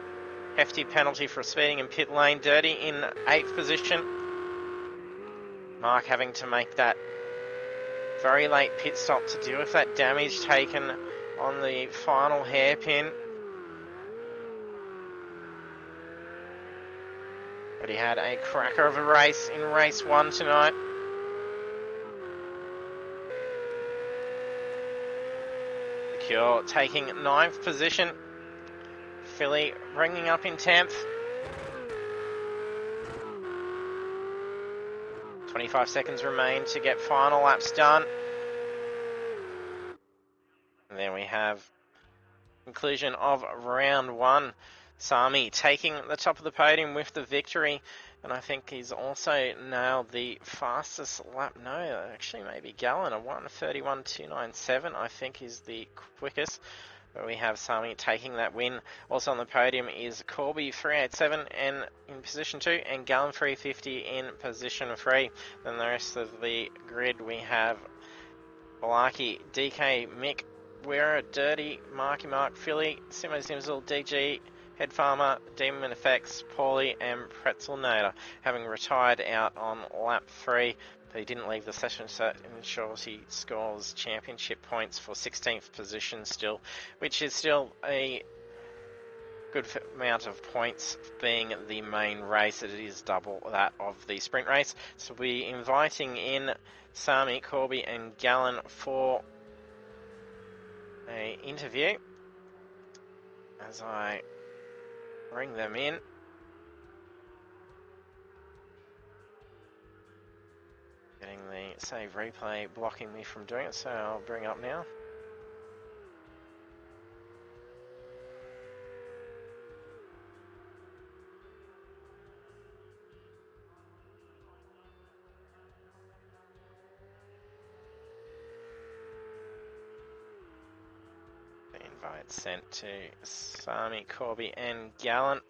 hefty penalty for speeding in pit lane. Dirty in 8th position. Mark having to make that very late pit stop to deal with that damage taken on the final hairpin. But he had a cracker of a race in race 1 tonight. The Cure taking 9th position. Philly bringing up in 10th. 25 seconds remain to get final laps done. And then we have conclusion of round 1. Sami taking the top of the podium with the victory. And I think he's also nailed the fastest lap. No, actually maybe Gallen, a 1:31.297 I think is the quickest. But we have Sami taking that win. Also on the podium is Corby 387 and in position 2 and Gallen 350 in position 3. Then the rest of the grid we have Balaki, DK, Mick, Guerra, Dirty, Marky Mark, Philly, Simo Simsel, DG, Head Farmer, Demon Effects, Paulie and Pretzel Nader, having retired out on lap 3. But he didn't leave the session, so it ensures he scores championship points for 16th position still, which is still a good amount of points being the main race. It is double that of the sprint race. So we'll be inviting in Sami, Corby and Gallen for an interview as I bring them in. Getting the save replay blocking me from doing it, so I'll bring up now. The invite sent to Sami, Corby and Gallen.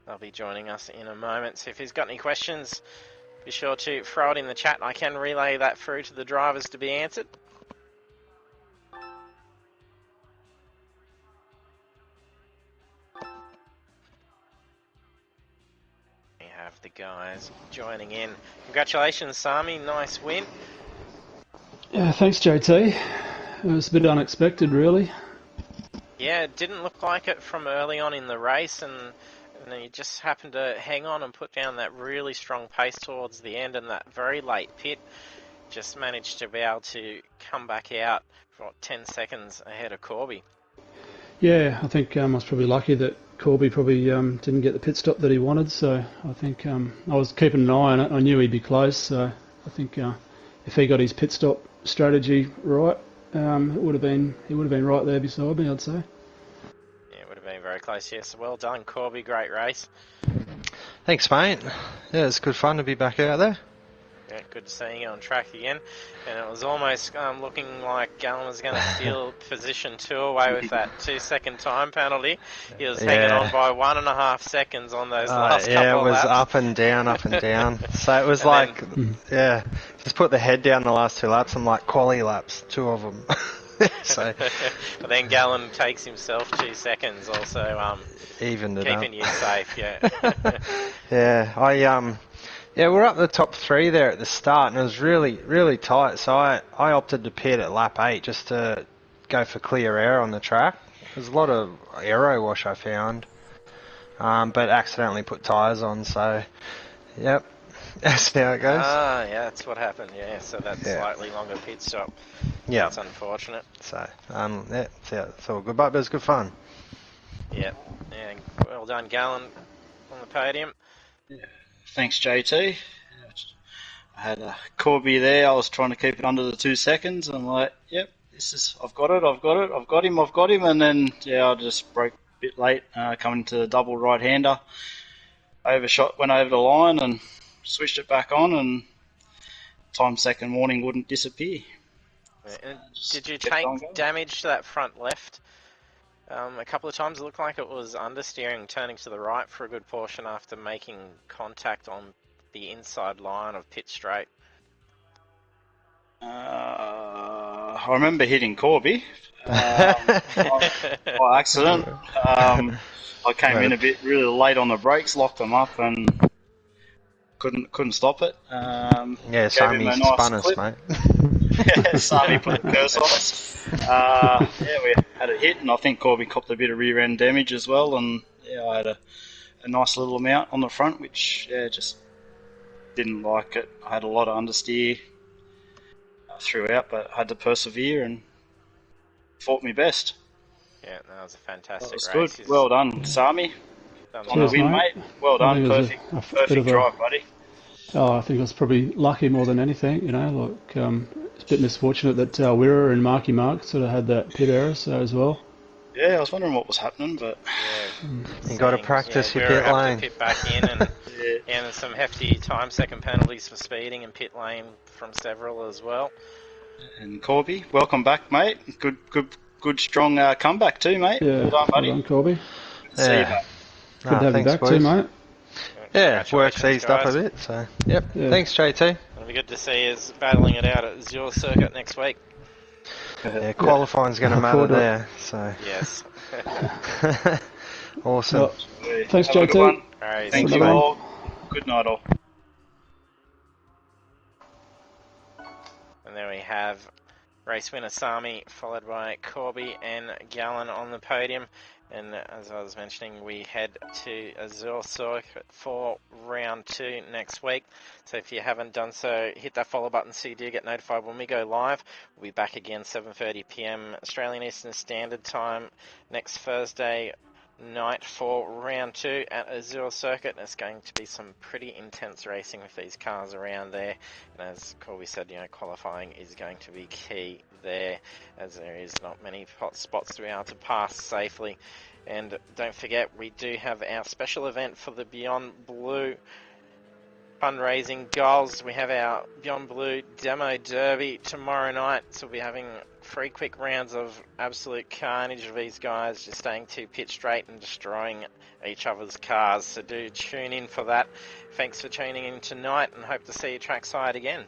They'll be joining us in a moment. So if he's got any questions, be sure to throw it in the chat. I can relay that through to the drivers to be answered. the guys joining in. Congratulations, Sami. Nice win. Yeah, thanks, JT. It was a bit unexpected, really. Yeah, it didn't look like it from early on in the race, and then you just happened to hang on and put down that really strong pace towards the end, and that very late pit just managed to be able to come back out for 10 seconds ahead of Corby. Yeah, I think I was probably lucky that Corby probably didn't get the pit stop that he wanted, so I think I was keeping an eye on it. I knew he'd be close, so I think if he got his pit stop strategy right, he would have been right there beside me, I'd say. Yeah, it would have been very close, yes. Well done, Corby. Great race. Thanks, mate. Yeah, it's good fun to be back out there. Yeah, good to see you on track again. And it was almost looking like Gallen was going to steal position 2 away with that 2-second time penalty. He was hanging on by 1.5 seconds on those last couple of laps. Yeah, it was up and down. So it was just put the head down the last 2 laps. I'm like, quali laps, 2 of them. So, but then Gallen takes himself 2 seconds, also evened it keeping you safe. Yeah. Yeah, we're up the top 3 there at the start, and it was really, really tight. So I opted to pit at lap 8 just to go for clear air on the track. There's a lot of aero wash I found, but accidentally put tyres on. So, yep, that's how it goes. Yeah, that's what happened. Yeah, so that slightly longer pit stop. Yeah, that's unfortunate. So, it's all good, but it was good fun. Yeah, well done, Gallen, on the podium. Yeah. Thanks, JT. I had Corby there. I was trying to keep it under the 2 seconds. I'm like, yep, I've got him. And then, I just broke a bit late, coming to the double right-hander. Went over the line and switched it back on, and time second warning wouldn't disappear. And did you take damage to that front left? A couple of times it looked like it was understeering, turning to the right for a good portion after making contact on the inside line of pit straight. I remember hitting Corby by accident. I came in a bit really late on the brakes, locked them up, and couldn't stop it. Sami spun us, mate. Sami put the curse on us. We had a hit, and I think Corby copped a bit of rear end damage as well. And I had a nice little amount on the front, which just didn't like it. I had a lot of understeer throughout, but I had to persevere and fought me best. Yeah, that was a fantastic race. That was good. Well done, Sami. On the win, mate. Well done. Perfect drive, buddy. I think it was probably lucky more than anything, it's a bit misfortunate that Wirra and Marky Mark sort of had that pit error as well. Yeah, I was wondering what was happening, but... You got to practice your pit lane. To pit back in, and, and some hefty time-second penalties for speeding and pit lane from several as well. And Corby, welcome back, mate. Good strong comeback too, mate. Yeah, well done, buddy. Well done, Corby. See you back. Good to have you back too, mate. Yeah, work's eased up a bit, so... Yep, thanks, JT. It'll be good to see us battling it out at your circuit next week. Yeah, qualifying's going to matter there, so... Yes. Awesome. Well, thanks, JT. All right, thank you all. Good night, all. And there we have race winner Sami, followed by Corby and Gallen on the podium. And as I was mentioning, we head to Azure Circuit for round 2 next week. So if you haven't done so, hit that follow button so you do get notified when we go live. We'll be back again 7:30 p.m. Australian Eastern Standard Time next Thursday night for round 2 at Azure Circuit. And it's going to be some pretty intense racing with these cars around there. And as Corby said, qualifying is going to be key there, as there is not many hot spots to be able to pass safely. And don't forget, we do have our special event for the Beyond Blue fundraising goals. We have our Beyond Blue Demo Derby tomorrow night, so we'll be having 3 quick rounds of absolute carnage of these guys just staying to pit straight and destroying each other's cars. So do tune in for that. Thanks for tuning in tonight, and hope to see you trackside again.